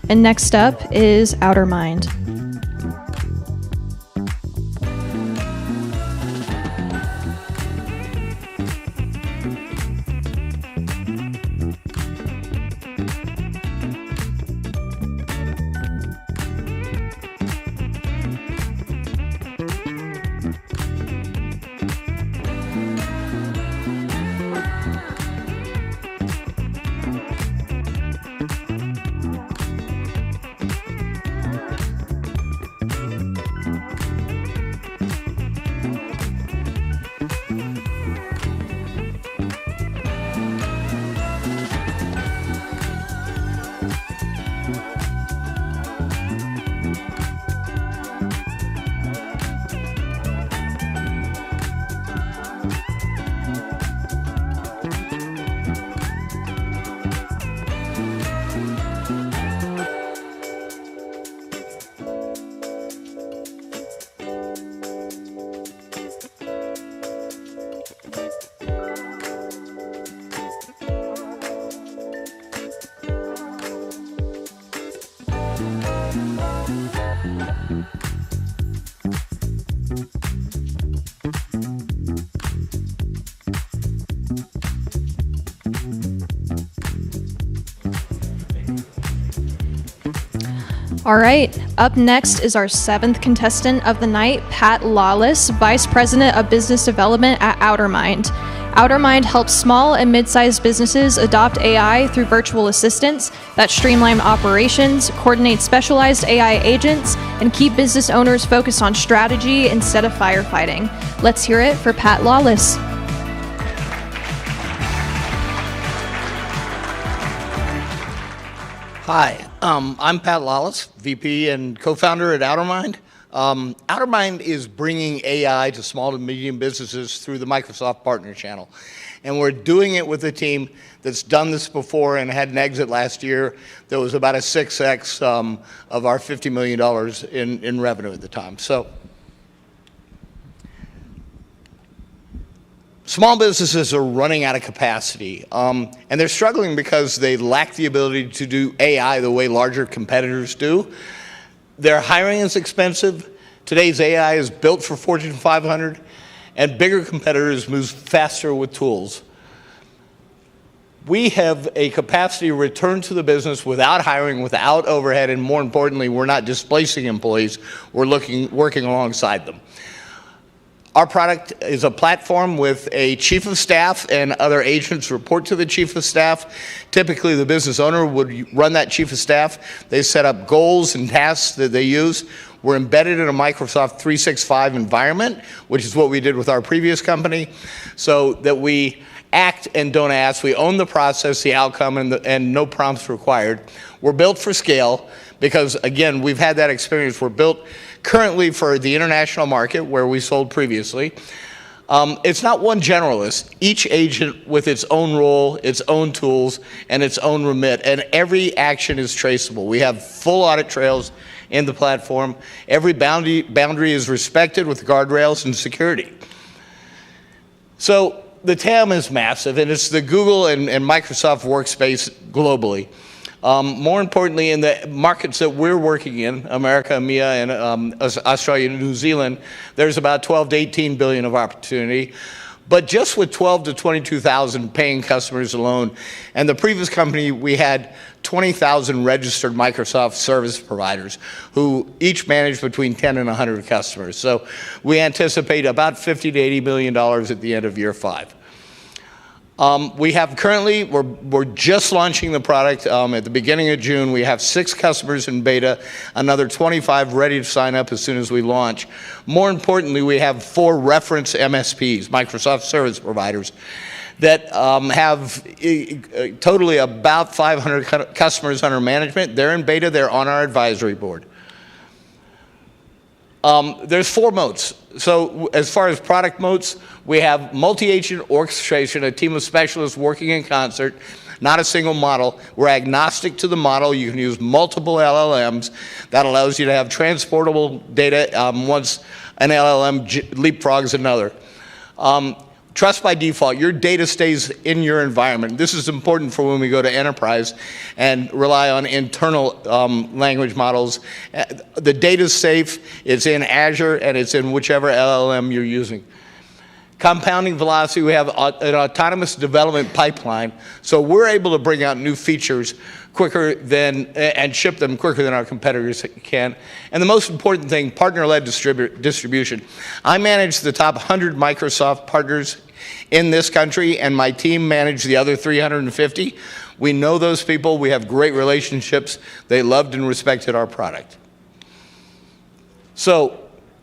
And next up is Outermind. All right, up next is our 7th contestant of the night, Pat Lawless, Vice President of Business Development at Outermind. Outermind helps small and mid-sized businesses adopt AI through virtual assistants that streamline operations, coordinate specialized AI agents, and keep business owners focused on strategy instead of firefighting. Let's hear it for Pat Lawless.
Hi, I'm Pat Lawless, VP and co-founder at Outermind. Outermind is bringing AI to small to medium businesses through the Microsoft Partner Channel. And we're doing it with a team that's done this before and had an exit last year that was about a 6x of our $50 million in revenue at the time. So, small businesses are running out of capacity, and they're struggling because they lack the ability to do AI the way larger competitors do. Their hiring is expensive. Today's AI is built for Fortune 500, and bigger competitors move faster with tools. We have a capacity to return to the business without hiring, without overhead, and more importantly, we're not displacing employees. We're working alongside them. Our product is a platform with a chief of staff and other agents report to the chief of staff. Typically, the business owner would run that chief of staff. They set up goals and tasks that they use. We're embedded in a Microsoft 365 environment, which is what we did with our previous company, so that we act and don't ask. We own the process, the outcome, and no prompts required. We're built for scale because, again, we've had that experience. We're built currently for the international market where we sold previously. It's not one generalist. Each agent with its own role, its own tools, and its own remit, and every action is traceable. We have full audit trails in the platform. Every boundary is respected with guardrails and security. So the TAM is massive, and it's the Google and Microsoft workspace globally. More importantly, in the markets that we're working in, America, EMEA, and Australia and New Zealand, there's about 12 to 18 billion of opportunity. But just with 12 to 22,000 paying customers alone, and the previous company, we had 20,000 registered Microsoft service providers who each manage between 10 and 100 customers. So we anticipate about $50 to $80 million at the end of year 5. We have currently, we're just launching the product at the beginning of June. We have 6 customers in beta, another 25 ready to sign up as soon as we launch. More importantly, we have 4 reference MSPs, Microsoft service providers, that have totally about 500 customers under management. They're in beta, they're on our advisory board. There's 4 moats. So as far as product moats, we have multi-agent orchestration, a team of specialists working in concert, not a single model. We're agnostic to the model. You can use multiple LLMs. That allows you to have transportable data once an LLM leapfrogs another. Trust by default, your data stays in your environment. This is important for when we go to enterprise and rely on internal language models. The data's safe, it's in Azure, and it's in whichever LLM you're using. Compounding velocity, we have an autonomous development pipeline, so we're able to bring out new features quicker than, and ship them quicker than our competitors can. And the most important thing, partner-led distribution. I manage the top 100 Microsoft partners in this country, and my team manage the other 350. We know those people. We have great relationships. They loved and respected our product. So,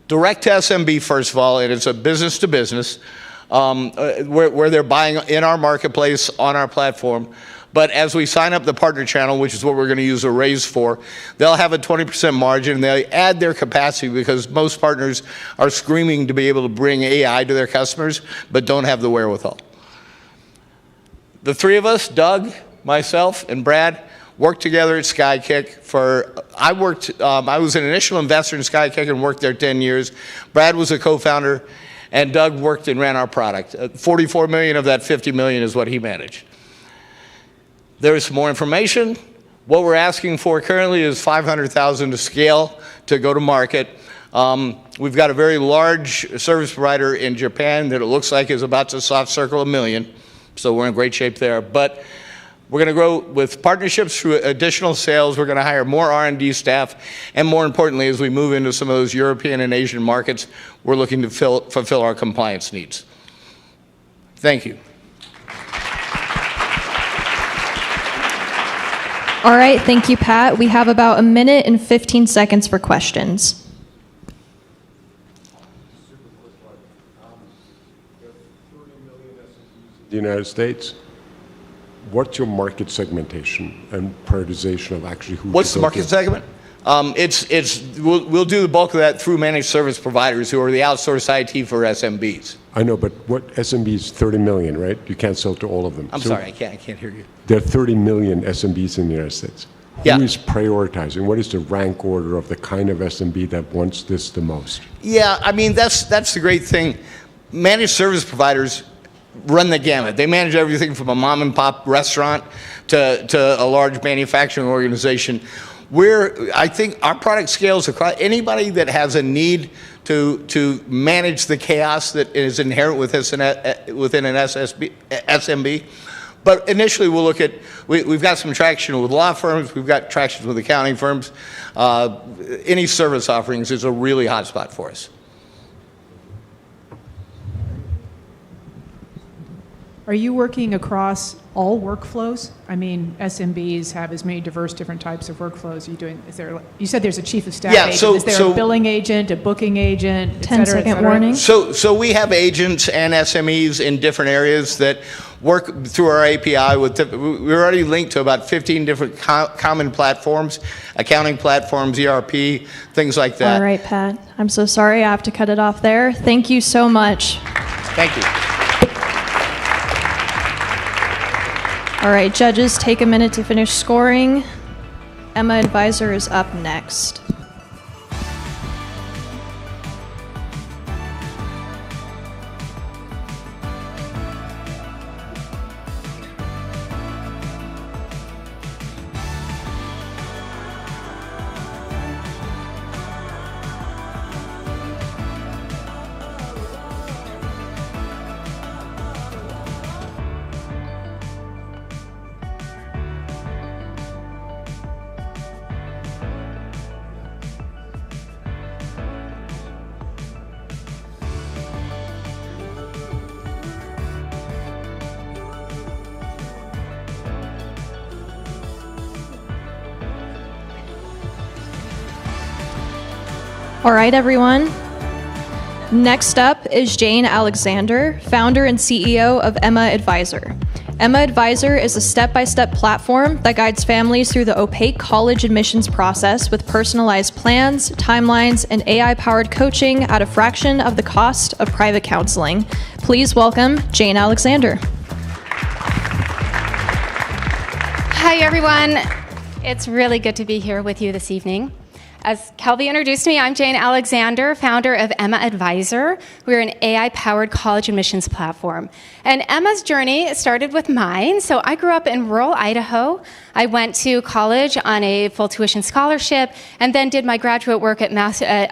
direct to SMB, first of all, and it's a business-to-business, where they're buying in our marketplace on our platform. But as we sign up the partner channel, which is what we're going to use a raise for, they'll have a 20% margin, and they add their capacity because most partners are screaming to be able to bring AI to their customers, but don't have the wherewithal. The 3 of us, Doug, myself, and Brad, worked together at Skykick for, I was an initial investor in Skykick and worked there 10 years. Brad was a co-founder, and Doug worked and ran our product. 44 million of that 50 million is what he managed. There is some more information. What we're asking for currently is 500,000 to scale to go to market. We've got a very large service provider in Japan that it looks like is about to soft circle $1 million, so we're in great shape there. But We're going to grow with partnerships through additional sales. We're going to hire more R&D staff. And more importantly, as we move into some of those European and Asian markets, we're looking to fulfill our compliance needs. Thank you.
All right, thank you, Pat. We have about 1 minute and 15 seconds for questions.
The United States, what's your market segmentation and prioritization of actually who?
What's the market segment? We'll do the bulk of that through managed service providers who are the outsourced IT for SMBs.
I know, but what SMB is 30 million, right? You can't sell to all of them.
I'm sorry, I can't hear you.
There are 30 million SMBs in the United States.
Yeah.
Who is prioritizing? What is the rank order of the kind of SMB that wants this the most?
Yeah, I mean, that's the great thing. Managed service providers run the gamut. They manage everything from a mom and pop restaurant to a large manufacturing organization. I think our product scales across anybody that has a need to manage the chaos that is inherent within an SMB. But initially, we'll look at, we've got some traction with law firms, we've got traction with accounting firms. Any service offerings is a really hot spot for us.
Are you working across all workflows? I mean, SMBs have as many diverse different types of workflows. Are you doing, you said there's a chief of staff agent. Is there a billing agent, a booking agent, et cetera,
10-second warning.
So we have agents and SMEs in different areas that work through our API. We're already linked to about 15 different common platforms, accounting platforms, ERP, things like that.
All right, Pat. I'm so sorry. I have to cut it off there. Thank you so much.
Thank you.
All right, judges, take a minute to finish scoring. Emma Advisor is up next. All right, everyone. Next up is Jane Alexander, founder and CEO of Emma Advisor. Emma Advisor is a step-by-step platform that guides families through the opaque college admissions process with personalized plans, timelines, and AI-powered coaching at a fraction of the cost of private counseling. Please welcome Jane Alexander.
Hi, everyone. It's really good to be here with you this evening. As Kelby introduced me, I'm Jane Alexander, founder of Emma Advisor. We're an AI-powered college admissions platform. And Emma's journey started with mine. So I grew up in rural Idaho. I went to college on a full tuition scholarship and then did my graduate work at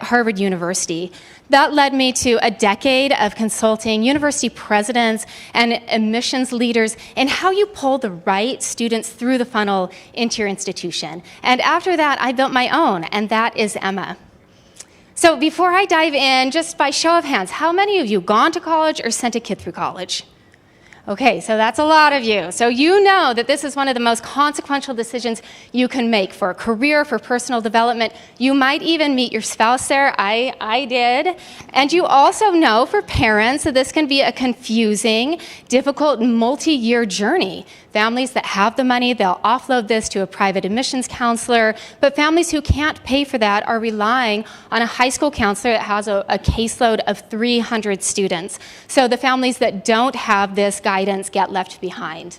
Harvard University. That led me to a decade of consulting university presidents and admissions leaders in how you pull the right students through the funnel into your institution. And after that, I built my own, and that is Emma. So before I dive in, just by show of hands, how many of you gone to college or sent a kid through college? Okay, so that's a lot of you. So you know that this is one of the most consequential decisions you can make for a career, for personal development. You might even meet your spouse there. I did. And you also know for parents that this can be a confusing, difficult, multi-year journey. Families that have the money, they'll offload this to a private admissions counselor, but families who can't pay for that are relying on a high school counselor that has a caseload of 300 students. So the families that don't have this guidance get left behind.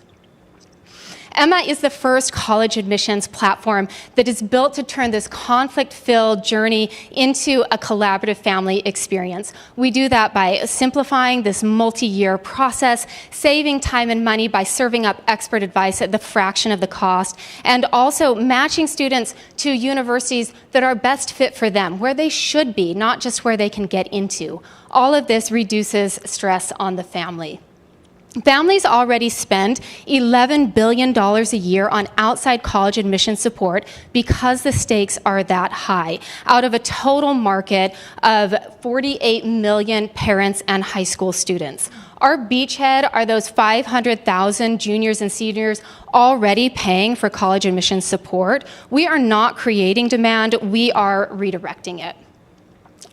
Emma is the first college admissions platform that is built to turn this conflict-filled journey into a collaborative family experience. We do that by simplifying this multi-year process, saving time and money by serving up expert advice at the fraction of the cost, and also matching students to universities that are best fit for them, where they should be, not just where they can get into. All of this reduces stress on the family. Families already spend $11 billion a year on outside college admission support because the stakes are that high, out of a total market of 48 million parents and high school students. Our beachhead are those 500,000 juniors and seniors already paying for college admission support. We are not creating demand, we are redirecting it.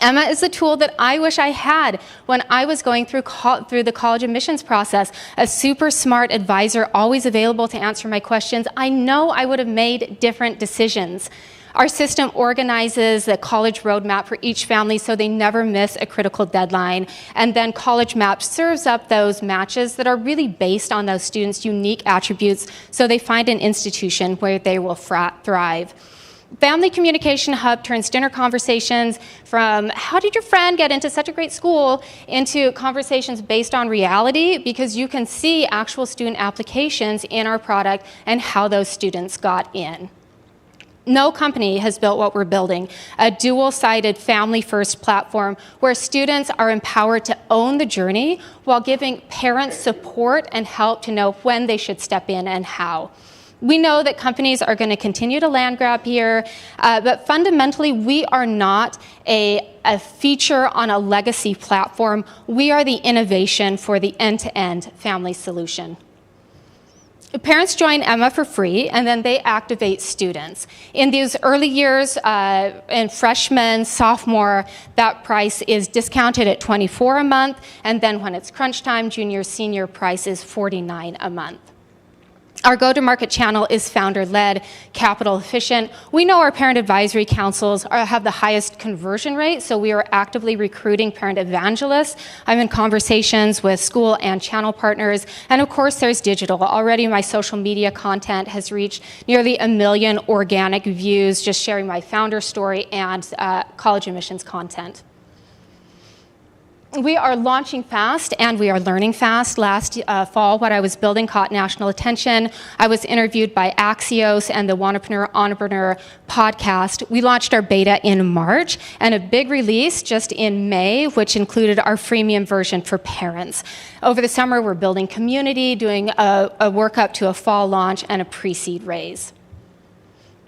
Emma is the tool that I wish I had when I was going through the college admissions process. A super smart advisor, always available to answer my questions. I know I would have made different decisions. Our system organizes the college roadmap for each family so they never miss a critical deadline. And then College Map serves up those matches that are really based on those students' unique attributes so they find an institution where they will thrive. Family Communication Hub turns dinner conversations from how did your friend get into such a great school into conversations based on reality, because you can see actual student applications in our product and how those students got in. No company has built what we're building, a dual-sided family-first platform where students are empowered to own the journey while giving parents support and help to know when they should step in and how. We know that companies are going to continue to land grab here, but fundamentally, we are not a feature on a legacy platform. We are the innovation for the end-to-end family solution. Parents join Emma for free, and then they activate students. In these early years, in freshman, sophomore, that price is discounted at $24 a month, and then when it's crunch time, junior, senior price is $49 a month. Our go-to-market channel is founder-led, capital efficient. We know our parent advisory councils have the highest conversion rate, so we are actively recruiting parent evangelists. I'm in conversations with school and channel partners. And of course, there's digital. Already my social media content has reached nearly 1 million organic views, just sharing my founder story and college admissions content. We are launching fast and we are learning fast. Last fall, what I was building caught national attention. I was interviewed by Axios and the Wantrepreneur podcast. We launched our beta in March and a big release just in May, which included our freemium version for parents. Over the summer, we're building community, doing a work up to a fall launch and a pre-seed raise.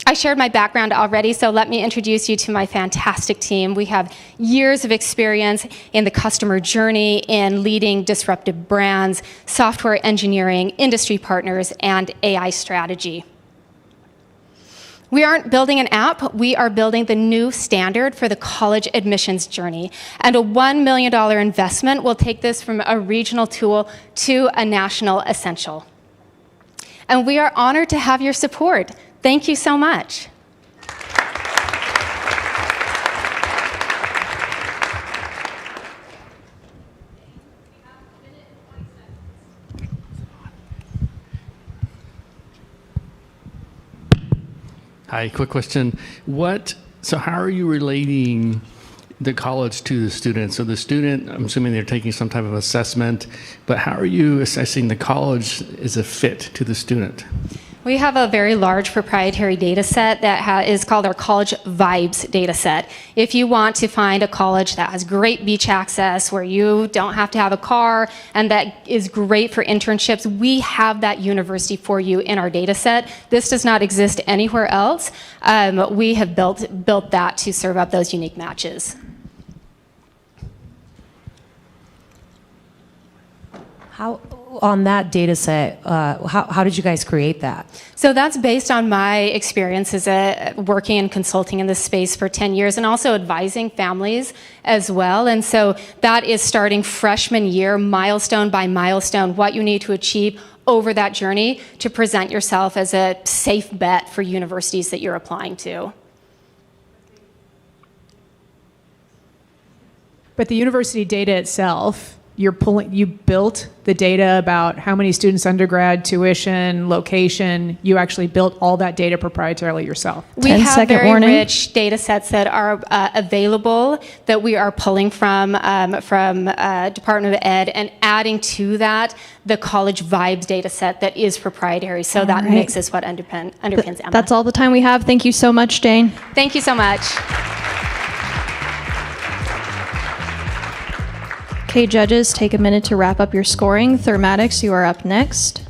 I shared my background already, so let me introduce you to my fantastic team. We have years of experience in the customer journey, in leading disruptive brands, software engineering, industry partners, and AI strategy. We aren't building an app, we are building the new standard for the college admissions journey. And a $1 million investment will take this from a regional tool to a national essential. And we are honored to have your support. Thank you so much.
Hi, quick question. So how are you relating the college to the student? So the student, I'm assuming they're taking some type of assessment, but how are you assessing the college as a fit to the student?
We have a very large proprietary data set that is called our College Vibes data set. If you want to find a college that has great beach access, where you don't have to have a car, and that is great for internships, we have that university for you in our data set. This does not exist anywhere else. We have built that to serve up those unique matches.
How, on that data set, how did you guys create that?
So that's based on my experience as working and consulting in this space for 10 years and also advising families as well. And so that is starting freshman year, milestone by milestone, what you need to achieve over that journey to present yourself as a safe bet for universities that you're applying to.
But the university data itself, you built the data about how many students, undergrad, tuition, location. You actually built all that data proprietarily yourself.
We have very rich data sets that are available that we are pulling from Department of Ed and adding to that the College Vibes data set that is proprietary. So
All
that
right.
mix is what underpins Emma.
That's all the time we have. Thank you so much, Jane.
Thank you so much.
Okay, judges, take a minute to wrap up your scoring. Thermatics, you are up next.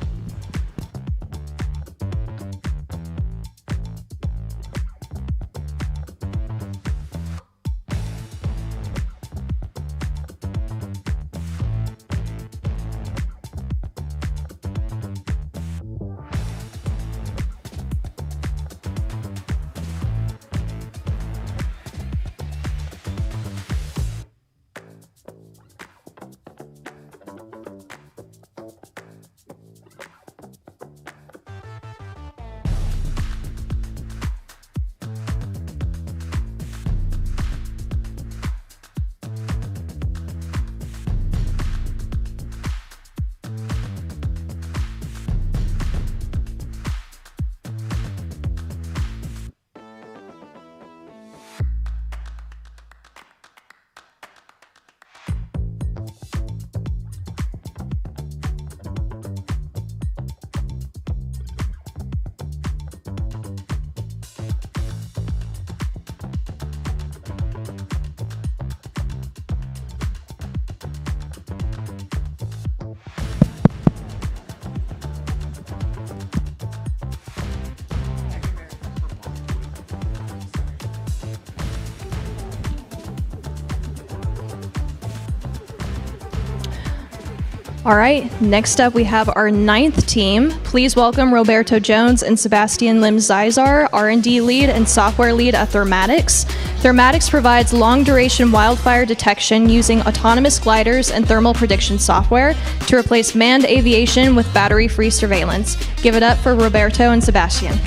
All right, next up we have our 9th team. Please welcome Roberto Jones and Sebastián Zaizar, R&D lead and software lead at Thermatics. Thermatics provides long-duration wildfire detection using autonomous gliders and thermal prediction software to replace manned aviation with battery-free surveillance. Give it up for Roberto and Sebastián.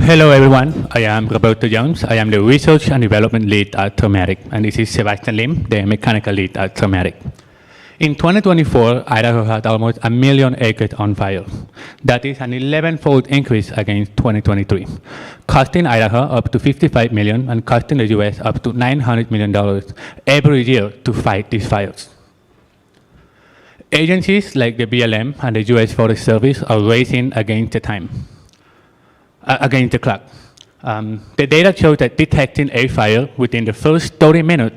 Hello everyone, I am Roberto Jones. I am the Research and Development Lead at Thermatics, and this is Sebastián Lim, the Mechanical Lead at Thermatics. In 2024, Idaho had almost 1 million acres on fire. That is an 11-fold increase against 2023, costing Idaho up to $55 million and costing the US up to $900 million every year to fight these fires. Agencies like the BLM and the US Forest Service are racing against the clock. The data shows that detecting a fire within the first 30 minutes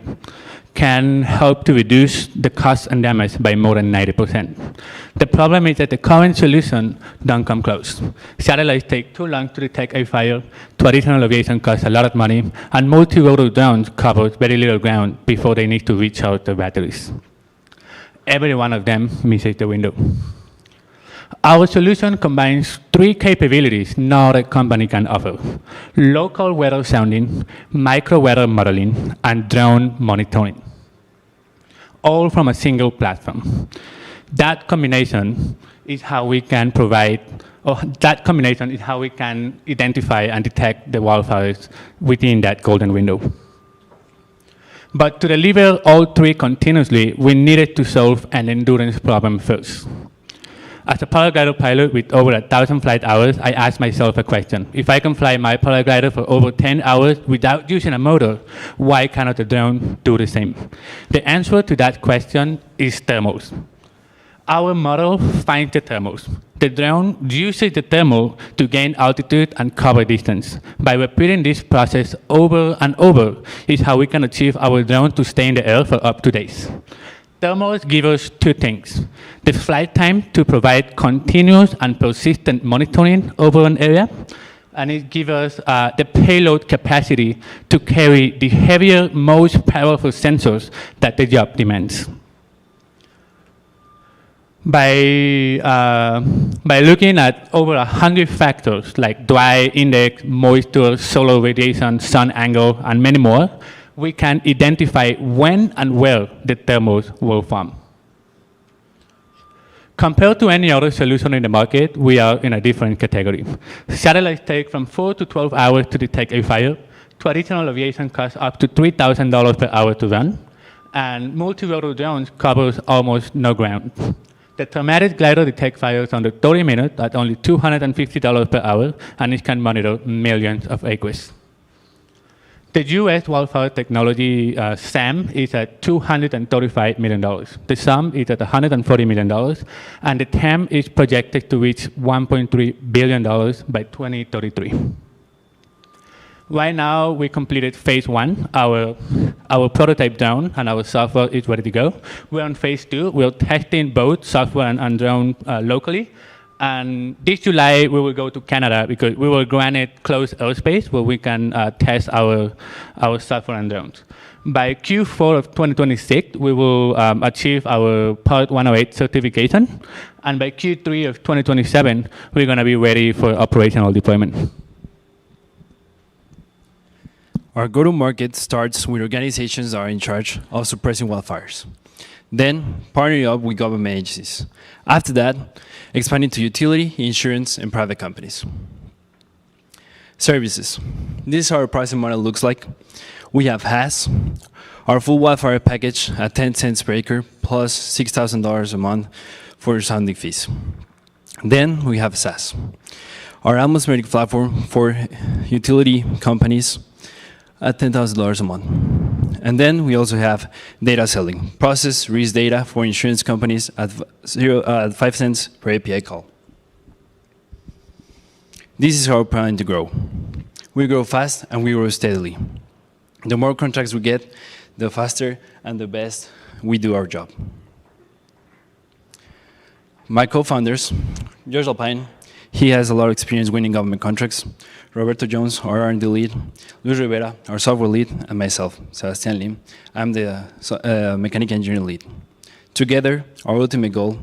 can help to reduce the cost and damage by more than 90%. The problem is that the current solution don't come close. Satellites take too long to detect a fire, traditional aviation costs a lot of money, and multi-rotor drones cover very little ground before they need to recharge their batteries. Every one of them misses the window. Our solution combines 3 capabilities no other company can offer: local weather sounding, micro weather modeling, and drone monitoring, all from a single platform. That combination is how we can identify and detect the wildfires within that golden window. But to deliver all 3 continuously, we needed to solve an endurance problem first. As a paraglider pilot with over 1,000 flight hours, I asked myself a question. If I can fly my paraglider for over 10 hours without using a motor, why cannot the drone do the same? The answer to that question is thermals. Our model finds the thermals. The drone uses the thermal to gain altitude and cover distance. By repeating this process over and over is how we can achieve our drone to stay in the air for up to days. Thermals give us 2 things: the flight time to provide continuous and persistent monitoring over an area, and it gives us the payload capacity to carry the heavier, most powerful sensors that the job demands. By looking at over 100 factors like dry index, moisture, solar radiation, sun angle, and many more, we can identify when and where the thermals will form. Compared to any other solution in the market, we are in a different category. Satellites take from 4 to 12 hours to detect a fire. Traditional aviation costs up to $3,000 per hour to run. And multi-rotor drones covers almost no ground. The Thermatics glider detects fires under 30 minutes at only $250 per hour, and it can monitor millions of acres. The US wildfire technology SAM is at $235 million. The SUM is at $140 million, and the TAM is projected to reach $1.3 billion by 2033. Right now, we completed phase 1. Our prototype drone and our software is ready to go. We're on phase 2. We're testing both software and drone locally. And this July, we will go to Canada because we will granted closed airspace where we can test our software and drones. By Q4 of 2026, we will achieve our Part 108 certification. And by Q3 of 2027, we're going to be ready for operational deployment.
Our go-to-market starts with organizations that are in charge of suppressing wildfires. Then, partnering up with government agencies. After that, expanding to utility, insurance, and private companies. Services. This is how our pricing model looks like. We have HAS, our full wildfire package at 10 cents per acre, plus $6,000 a month for sounding fees. Then we have SaaS, our atmospheric platform for utility companies at $10,000 a month. And then we also have data selling, process risk data for insurance companies at 5 cents per API call. This is how we're planning to grow. We grow fast and we grow steadily. The more contracts we get, the faster and the best we do our job. My co-founders, George Alpine, he has a lot of experience winning government contracts. Roberto Jones, our R&D lead, Luis Rivera, our software lead, and myself, Sebastián Lim. I'm the mechanical engineering lead. Together, our ultimate goal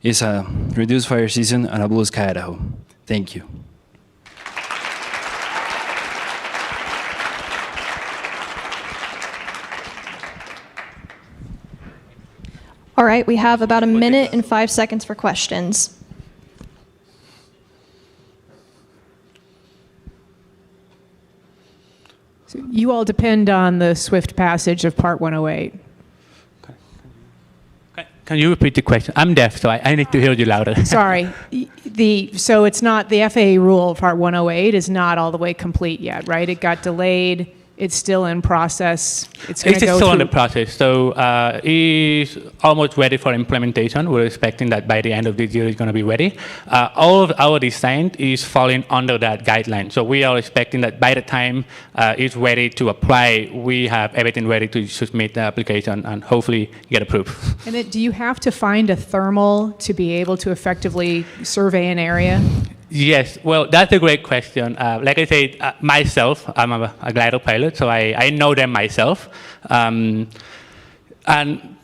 is a reduced fire season and a blue sky Idaho. Thank you.
All right, we have about a minute and 5 seconds for questions.
So you all depend on the swift passage of Part 108.
Can you repeat the question? I'm deaf, so I need to hear you louder.
Sorry. So it's not, the FAA rule, Part 108, is not all the way complete yet, right? It got delayed. It's still in process. It's going to go
still in
through.
the process. So it's almost ready for implementation. We're expecting that by the end of this year it's going to be ready. All of our design is falling under that guideline. So we are expecting that by the time it's ready to apply, we have everything ready to submit the application and hopefully get approved.
And then do you have to find a thermal to be able to effectively survey an area?
Yes, well, that's a great question. Like I said, myself, I'm a glider pilot, so I know them myself. And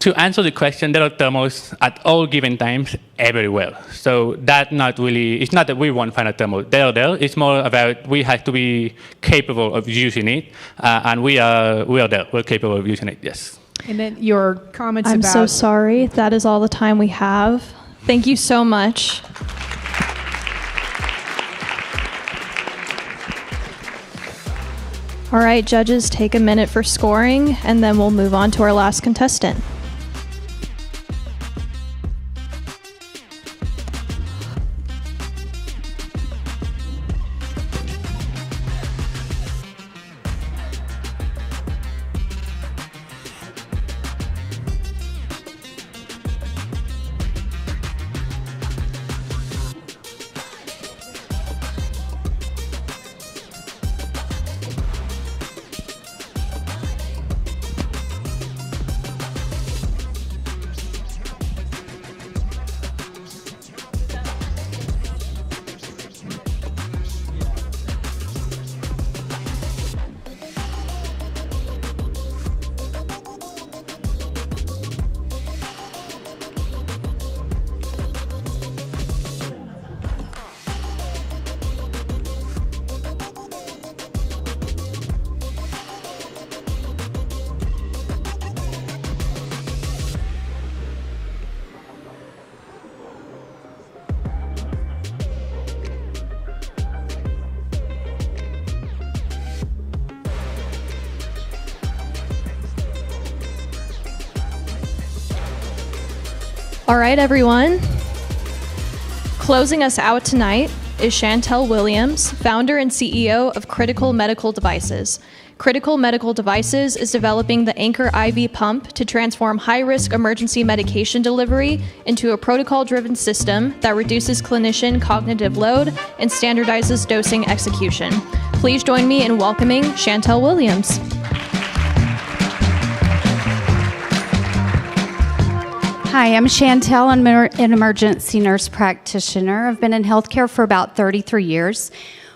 to answer the question, there are thermals at all given times everywhere. So that's not really, it's not that we won't find a thermal. They're there. It's more about we have to be capable of using it. And we are there. We're capable of using it, yes.
And then your comments
I'm
about...
so sorry. That is all the time we have. Thank you so much. All right, judges, take a minute for scoring, and then we'll move on to our last contestant. All right, everyone. Closing us out tonight is Chantel Williams, founder and CEO of Critical Medical Devices. Critical Medical Devices is developing the Anchor IV pump to transform high-risk emergency medication delivery into a protocol-driven system that reduces clinician cognitive load and standardizes dosing execution. Please join me in welcoming Chantel Williams.
Hi, I'm Chantel. I'm an emergency nurse practitioner. I've been in healthcare for about 33 years.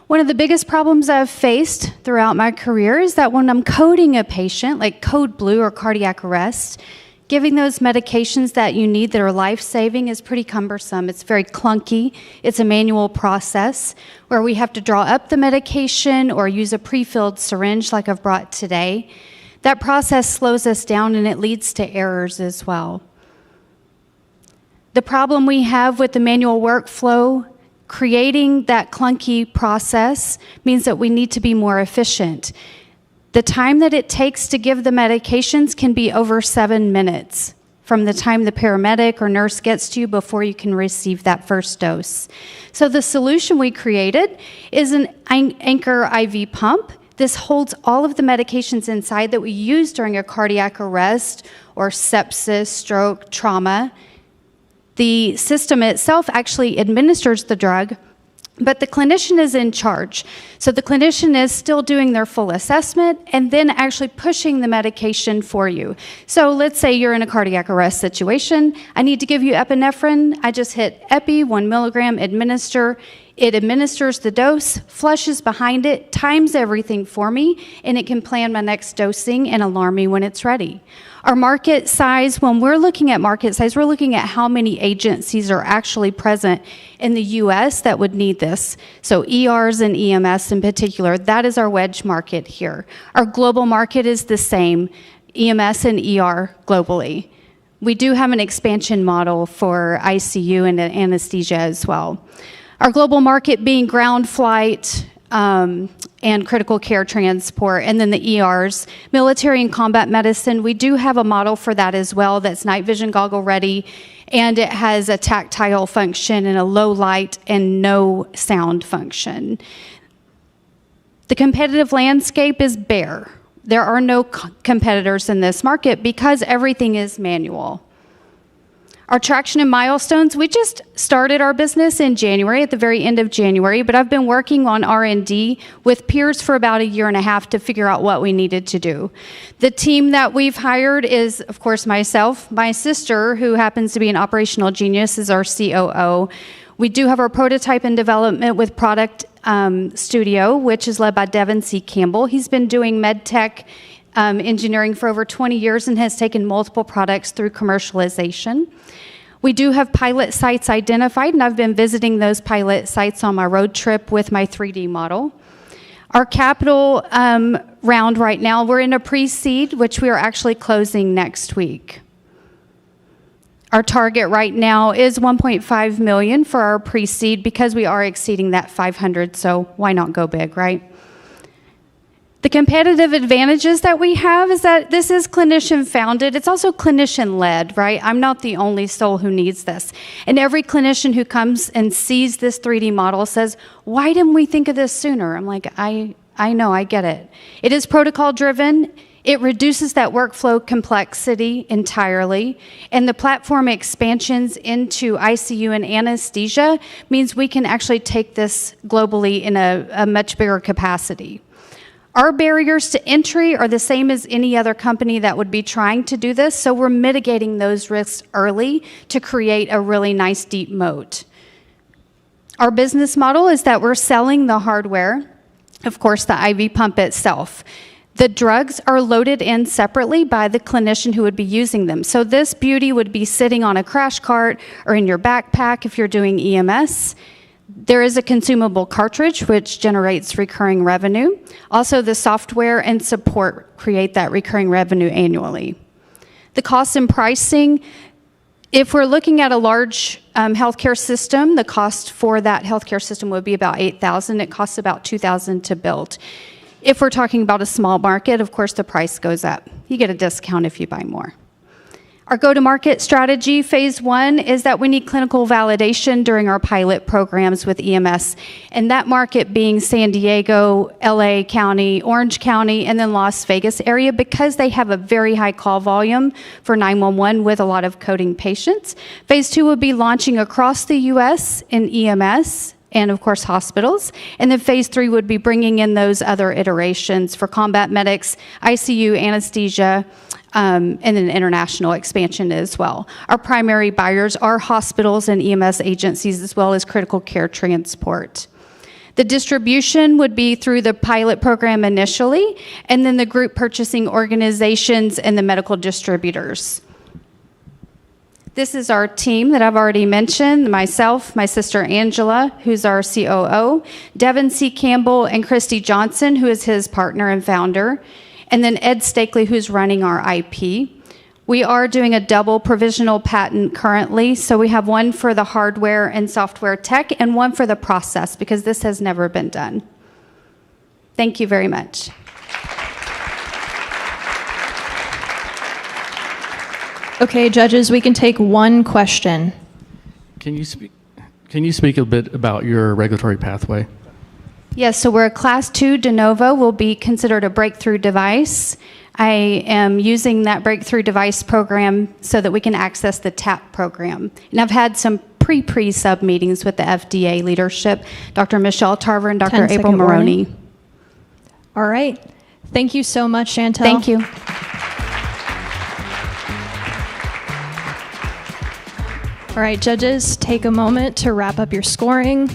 One of the biggest problems I've faced throughout my career is that when I'm coding a patient, like code blue or cardiac arrest, giving those medications that you need that are life-saving is pretty cumbersome. It's very clunky. It's a manual process where we have to draw up the medication or use a pre-filled syringe like I've brought today. That process slows us down and it leads to errors as well. The problem we have with the manual workflow, creating that clunky process means that we need to be more efficient. The time that it takes to give the medications can be over 7 minutes from the time the paramedic or nurse gets to you before you can receive that first dose. So the solution we created is an Anchor IV pump. This holds all of the medications inside that we use during a cardiac arrest or sepsis, stroke, trauma. The system itself actually administers the drug, but the clinician is in charge. So the clinician is still doing their full assessment and then actually pushing the medication for you. So let's say you're in a cardiac arrest situation. I need to give you epinephrine. I just hit epi, 1 milligram, administer. It administers the dose, flushes behind it, times everything for me, and it can plan my next dosing and alarm me when it's ready. Our market size, when we're looking at market size, we're looking at how many agencies are actually present in the US that would need this. So ERs and EMS in particular, that is our wedge market here. Our global market is the same, EMS and ER globally. We do have an expansion model for ICU and anesthesia as well. Our global market being ground flight, and critical care transport, and then the ERs. Military and combat medicine, we do have a model for that as well that's night vision goggle ready, and it has a tactile function and a low light and no sound function. The competitive landscape is bare. There are no competitors in this market because everything is manual. Our traction and milestones, we just started our business in January, at the very end of January, but I've been working on R&D with peers for about 1.5 years to figure out what we needed to do. The team that we've hired is, of course, myself. My sister, who happens to be an operational genius, is our COO. We do have our prototype in development with Product Studio, which is led by Devin C. Campbell. He's been doing med tech engineering for over 20 years and has taken multiple products through commercialization. We do have pilot sites identified, and I've been visiting those pilot sites on my road trip with my 3D model. Our capital round right now, we're in a pre-seed, which we are actually closing next week. Our target right now is 1.5 million for our pre-seed because we are exceeding that 500, so why not go big, right? The competitive advantages that we have is that this is clinician founded. It's also clinician led, right? I'm not the only soul who needs this. And every clinician who comes and sees this 3D model says, why didn't we think of this sooner? I'm like, I know, I get it. It is protocol driven. It reduces that workflow complexity entirely. And the platform expansions into ICU and anesthesia means we can actually take this globally in a much bigger capacity. Our barriers to entry are the same as any other company that would be trying to do this, so we're mitigating those risks early to create a really nice deep moat. Our business model is that we're selling the hardware, of course the IV pump itself. The drugs are loaded in separately by the clinician who would be using them. So this beauty would be sitting on a crash cart or in your backpack if you're doing EMS. There is a consumable cartridge which generates recurring revenue. Also, the software and support create that recurring revenue annually. The cost and pricing, if we're looking at a large healthcare system, the cost for that healthcare system would be about $8,000. It costs about $2,000 to build. If we're talking about a small market, of course, the price goes up. You get a discount if you buy more. Our go-to-market strategy, phase 1, is that we need clinical validation during our pilot programs with EMS, and that market being San Diego, LA County, Orange County, and then Las Vegas area, because they have a very high call volume for 911 with a lot of coding patients. Phase 2 will be launching across the US in EMS, and of course hospitals. And then phase 3 would be bringing in those other iterations for combat medics, ICU, anesthesia, and then international expansion as well. Our primary buyers are hospitals and EMS agencies, as well as critical care transport. The distribution would be through the pilot program initially, and then the group purchasing organizations and the medical distributors. This is our team that I've already mentioned, myself, my sister Angela, who's our COO, Devin C. Campbell, and Christy Johnson, who is his partner and founder, and then Ed Stakely, who's running our IP. We are doing a double provisional patent currently, so we have one for the hardware and software tech and one for the process, because this has never been done. Thank you very much.
Okay, judges, we can take one question.
Can you speak a bit about your regulatory pathway?
Yes, so we're a Class 2 de novo, will be considered a breakthrough device. I am using that breakthrough device program so that we can access the TAP program. And I've had some pre-sub meetings with the FDA leadership, Dr. Michelle Tarver and Dr. April Maroney.
All right. Thank you so much, Chantel.
Thank you.
All right, judges, take a moment to wrap up your scoring.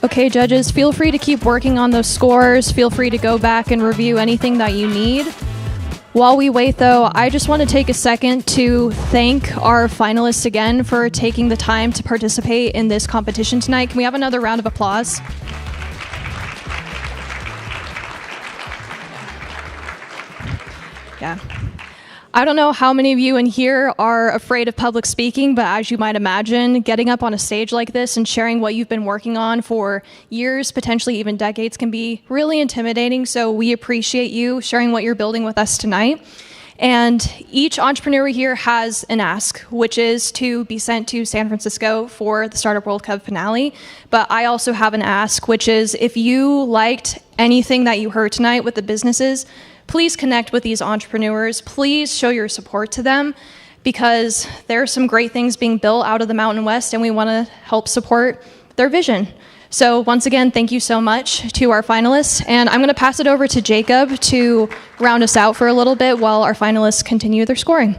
Okay, judges, feel free to keep working on those scores. Feel free to go back and review anything that you need. While we wait, though, I just want to take a second to thank our finalists again for taking the time to participate in this competition tonight. Can we have another round of applause? Yeah. I don't know how many of you in here are afraid of public speaking, but as you might imagine, getting up on a stage like this and sharing what you've been working on for years, potentially even decades, can be really intimidating. So we appreciate you sharing what you're building with us tonight. And each entrepreneur here has an ask, which is to be sent to San Francisco for the Startup World Cup finale. But I also have an ask, which is if you liked anything that you heard tonight with the businesses, please connect with these entrepreneurs. Please show your support to them, because there are some great things being built out of the Mountain West, and we want to help support their vision. So once again, thank you so much to our finalists. And I'm going to pass it over to Jacob to round us out for a little bit while our finalists continue their scoring.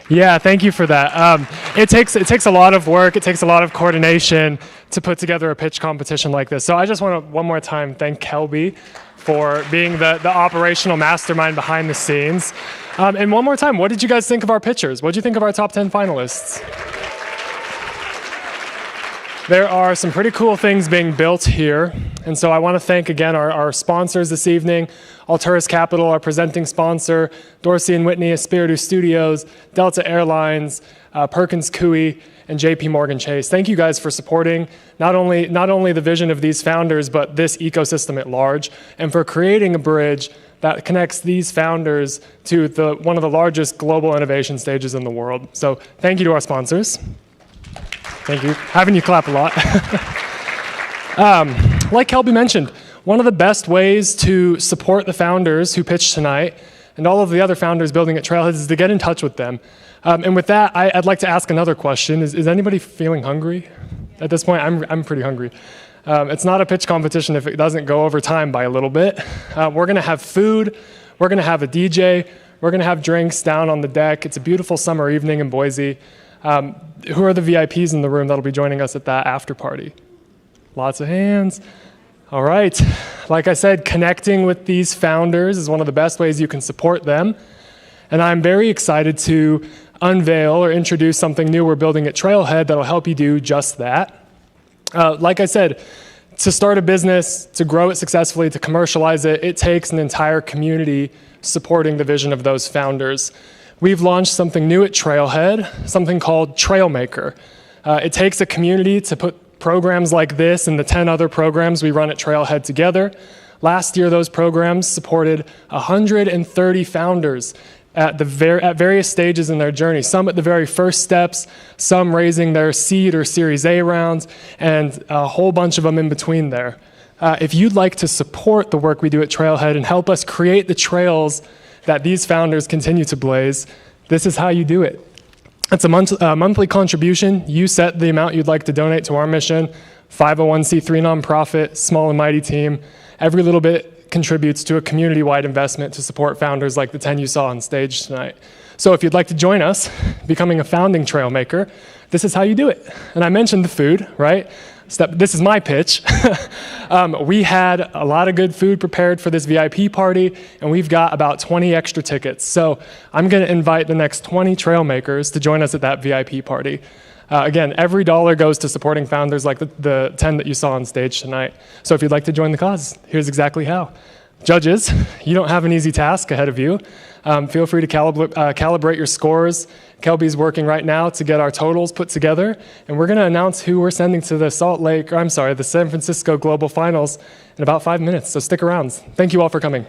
Yeah, thank you for that. It takes a lot of work. It takes a lot of coordination to put together a pitch competition like this. So I just want to one more time thank Kelby for being the operational mastermind behind the scenes. And one more time, what did you guys think of our pitchers? What did you think of our top 10 finalists? There are some pretty cool things being built here. And so I want to thank again our sponsors this evening, Alturas Capital, our presenting sponsor, Dorsey & Whitney, Espiritu Studios, Delta Airlines, Perkins Coie, and JP Morgan Chase. Thank you guys for supporting not only the vision of these founders, but this ecosystem at large, and for creating a bridge that connects these founders to one of the largest global innovation stages in the world. So thank you to our sponsors. Thank you. Having you clap a lot. Like Kelby mentioned, one of the best ways to support the founders who pitched tonight and all of the other founders building at Trailhead is to get in touch with them. And with that, I'd like to ask another question. Is anybody feeling hungry? At this point, I'm pretty hungry. It's not a pitch competition if it doesn't go over time by a little bit. We're going to have food. We're going to have a DJ. We're going to have drinks down on the deck. It's a beautiful summer evening in Boise. Who are the VIPs in the room that'll be joining us at that after party? Lots of hands. All right. Like I said, connecting with these founders is one of the best ways you can support them. And I'm very excited to unveil or introduce something new we're building at Trailhead that'll help you do just that. Like I said, To start a business, to grow it successfully, to commercialize it, it takes an entire community supporting the vision of those founders. We've launched something new at Trailhead, something called Trailmaker. It takes a community to put programs like this and the 10 other programs we run at Trailhead together. Last year, those programs supported 130 founders at various stages in their journey, some at the very first steps, some raising their seed or Series A rounds, and a whole bunch of them in between there. If you'd like to support the work we do at Trailhead and help us create the trails that these founders continue to blaze, this is how you do it. It's a monthly contribution. You set the amount you'd like to donate to our mission, 501c3 nonprofit, small and mighty team. Every little bit contributes to a community-wide investment to support founders like the 10 you saw on stage tonight. So if you'd like to join us, becoming a founding Trailmaker, this is how you do it. And I mentioned the food, right? This is my pitch. We had a lot of good food prepared for this VIP party, and we've got about 20 extra tickets. So I'm going to invite the next 20 Trailmakers to join us at that VIP party. Again, every dollar goes to supporting founders like the 10 that you saw on stage tonight. So if you'd like to join the cause, here's exactly how. Judges, you don't have an easy task ahead of you. Feel free to calibrate your scores. Kelby's working right now to get our totals put together, and we're going to announce who we're sending to the the San Francisco Global Finals in about 5 minutes, so stick around. Thank you all for coming.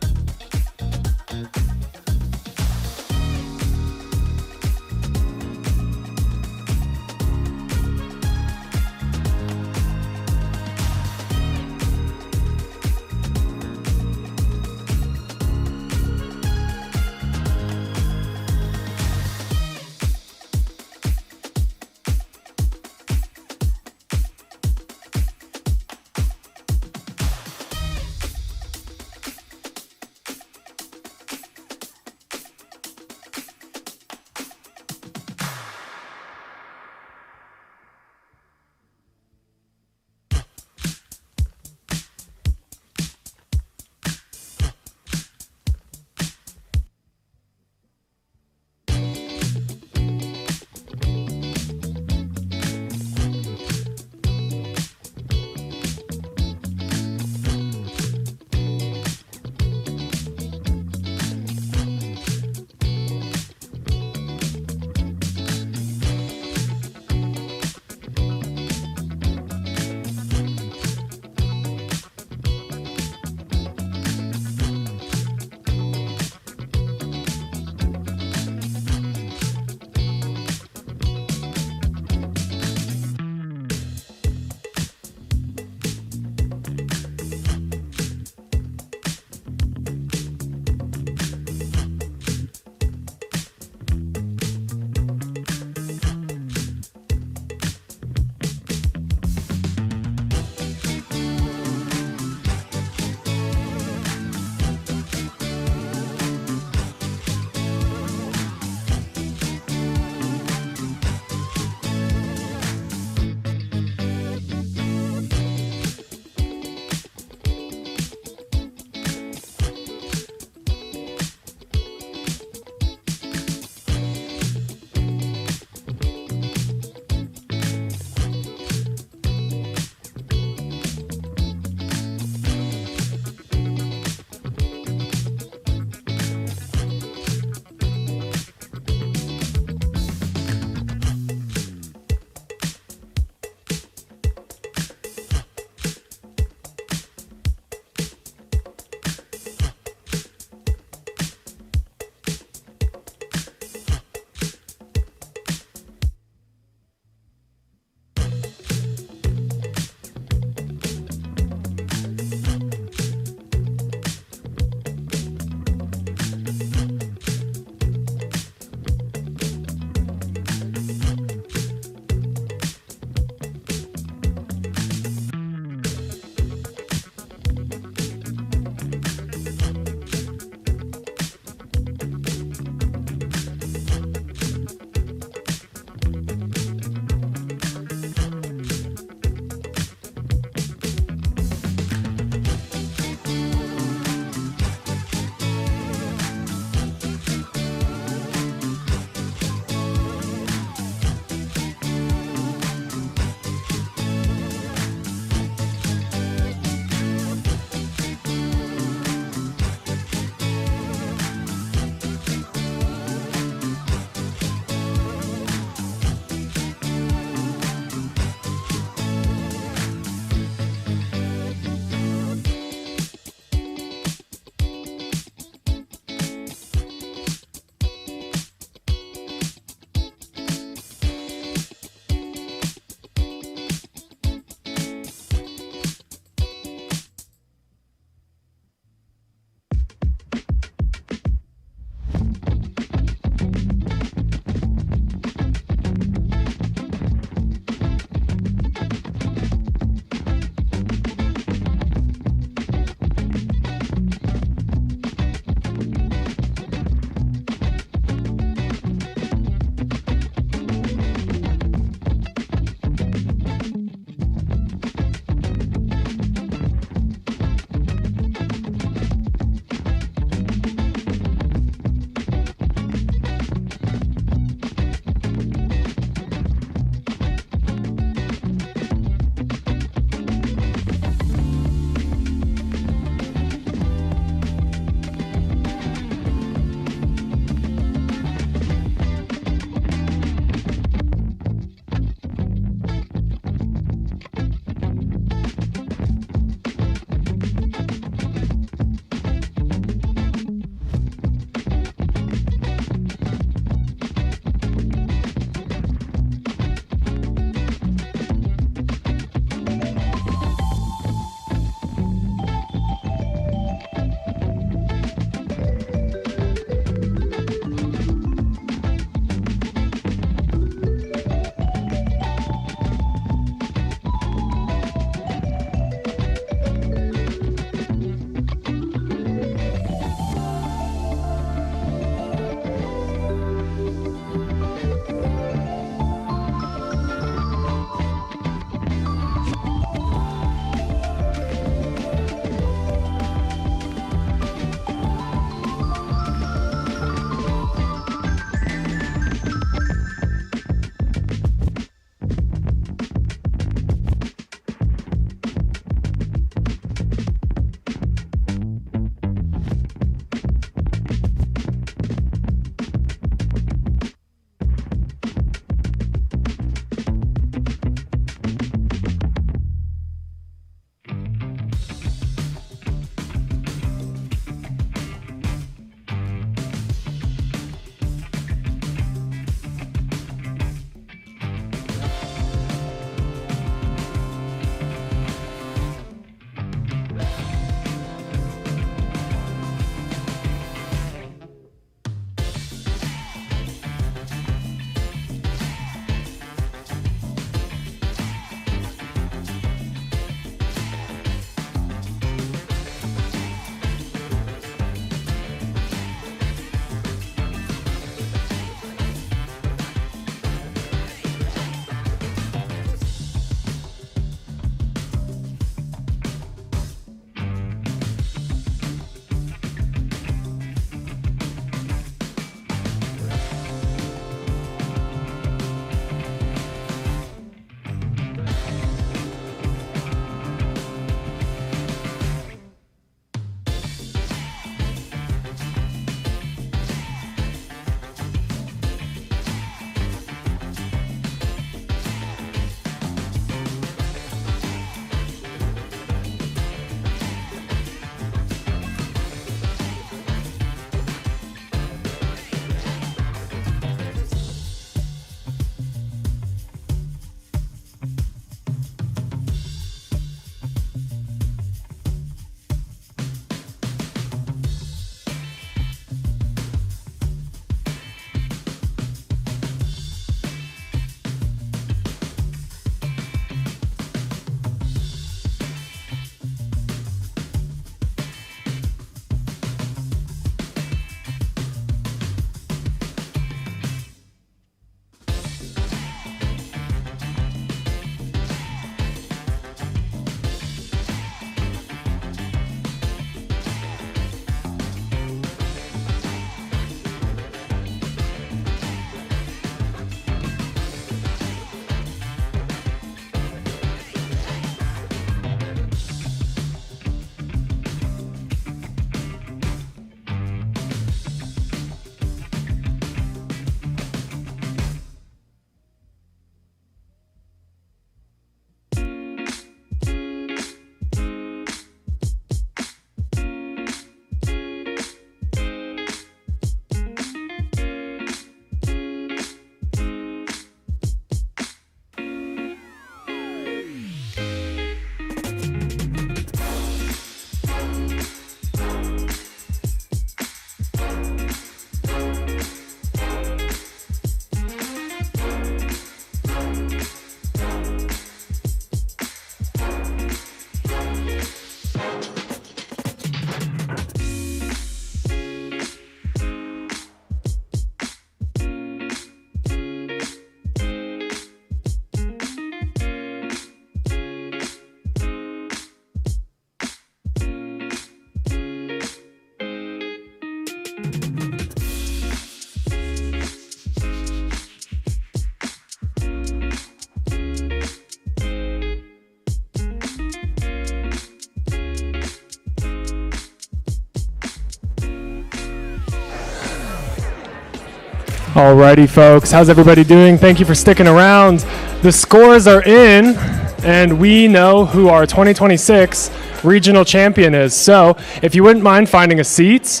Alrighty, folks. How's everybody doing? Thank you for sticking around. The scores are in, and we know who our 2026 regional champion is. So if you wouldn't mind finding a seat,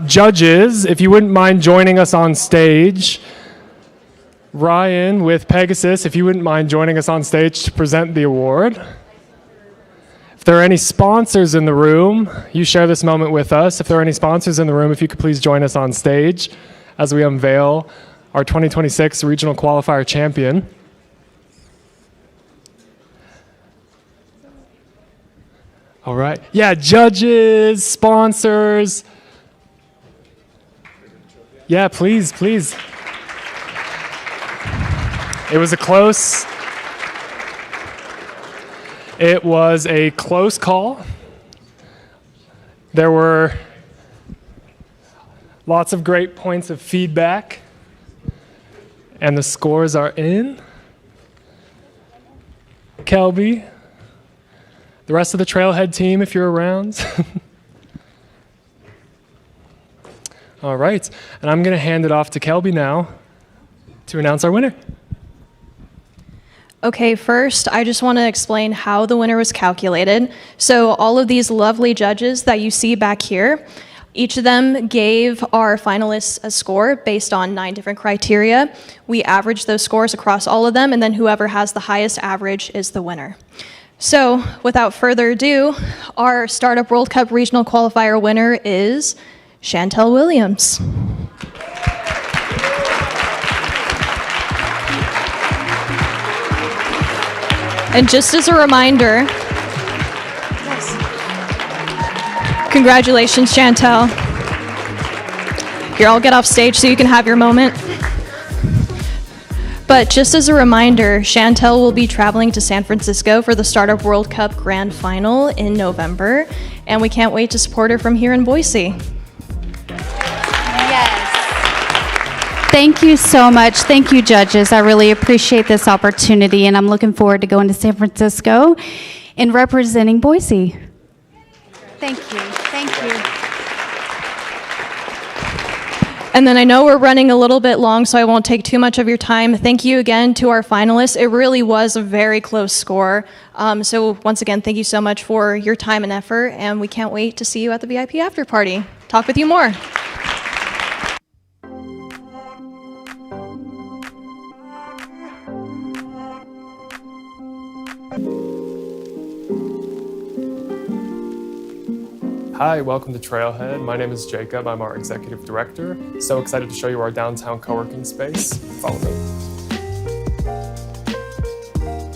judges, if you wouldn't mind joining us on stage. Ryan with Pegasus, if you wouldn't mind joining us on stage to present the award. If there are any sponsors in the room, you share this moment with us. If there are any sponsors in the room, if you could please join us on stage as we unveil our 2026 Regional Qualifier champion. All right. Yeah, judges, sponsors. Yeah, please, please. It was a close call. There were lots of great points of feedback, and the scores are in. Kelby, the rest of the Trailhead team, if you're around. All right, and I'm going to hand it off to Kelby now to announce our winner.
Okay, first, I just want to explain how the winner was calculated. So all of these lovely judges that you see back here, each of them gave our finalists a score based on 9 different criteria. We averaged those scores across all of them, and then whoever has the highest average is the winner. So without further ado, our Startup World Cup Regional Qualifier winner is Chantel Williams. And just as a reminder, congratulations, Chantel. Here, I'll get off stage so you can have your moment. But just as a reminder, Chantel will be traveling to San Francisco for the Startup World Cup Grand Final in November, and we can't wait to support her from here in Boise.
Thank you so much. Thank you, judges. I really appreciate this opportunity, and I'm looking forward to going to San Francisco and representing Boise. Thank you. Thank you.
And then I know we're running a little bit long, so I won't take too much of your time. Thank you again to our finalists. It really was a very close score. So once again, thank you so much for your time and effort, and we can't wait to see you at the VIP after party. Talk with you more.
Hi, welcome to Trailhead. My name is Jacob. I'm our executive director. So excited to show you our downtown co-working space. Follow me.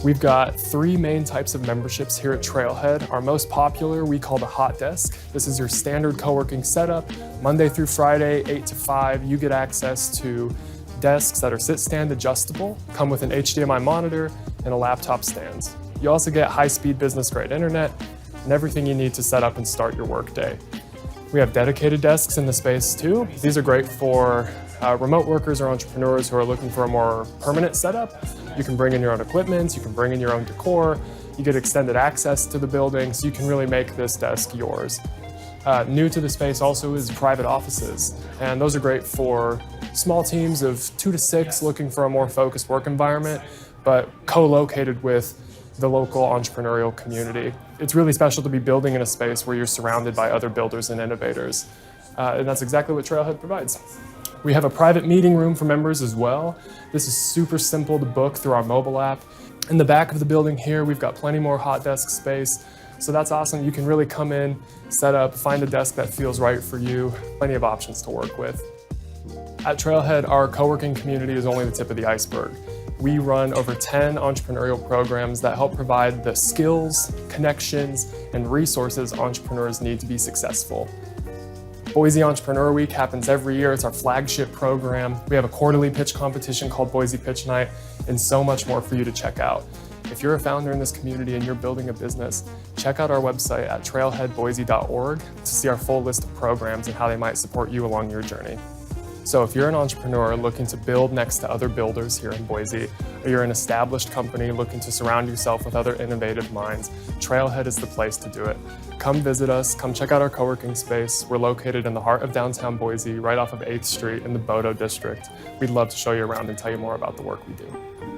We've got 3 main types of memberships here at Trailhead. Our most popular we call the hot desk. This is your standard co-working setup. Monday through Friday, 8 to 5, you get access to desks that are sit-stand adjustable, come with an HDMI monitor and a laptop stand. You also get high-speed business-grade internet and everything you need to set up and start your workday. We have dedicated desks in the space too. These are great for remote workers or entrepreneurs who are looking for a more permanent setup. You can bring in your own equipment, you can bring in your own decor, you get extended access to the building, so you can really make this desk yours. New to the space also is private offices, and those are great for small teams of 2 to 6 looking for a more focused work environment, but co-located with the local entrepreneurial community. It's really special to be building in a space where you're surrounded by other builders and innovators. And that's exactly what Trailhead provides. We have a private meeting room for members as well. This is super simple to book through our mobile app. In the back of the building here, we've got plenty more hot desk space. So that's awesome. You can really come in, set up, find a desk that feels right for you. Plenty of options to work with. At Trailhead, our co-working community is only the tip of the iceberg. We run over 10 entrepreneurial programs that help provide the skills, connections, and resources entrepreneurs need to be successful. Boise Entrepreneur Week happens every year. It's our flagship program. We have a quarterly pitch competition called Boise Pitch Night, and so much more for you to check out. If you're a founder in this community and you're building a business, check out our website at trailheadboise.org to see our full list of programs and how they might support you along your journey. So if you're an entrepreneur looking to build next to other builders here in Boise, or you're an established company looking to surround yourself with other innovative minds, Trailhead is the place to do it. Come visit us, come check out our co-working space. We're located in the heart of downtown Boise, right off of 8th Street in the Bodo district. We'd love to show you around and tell you more about the work we do.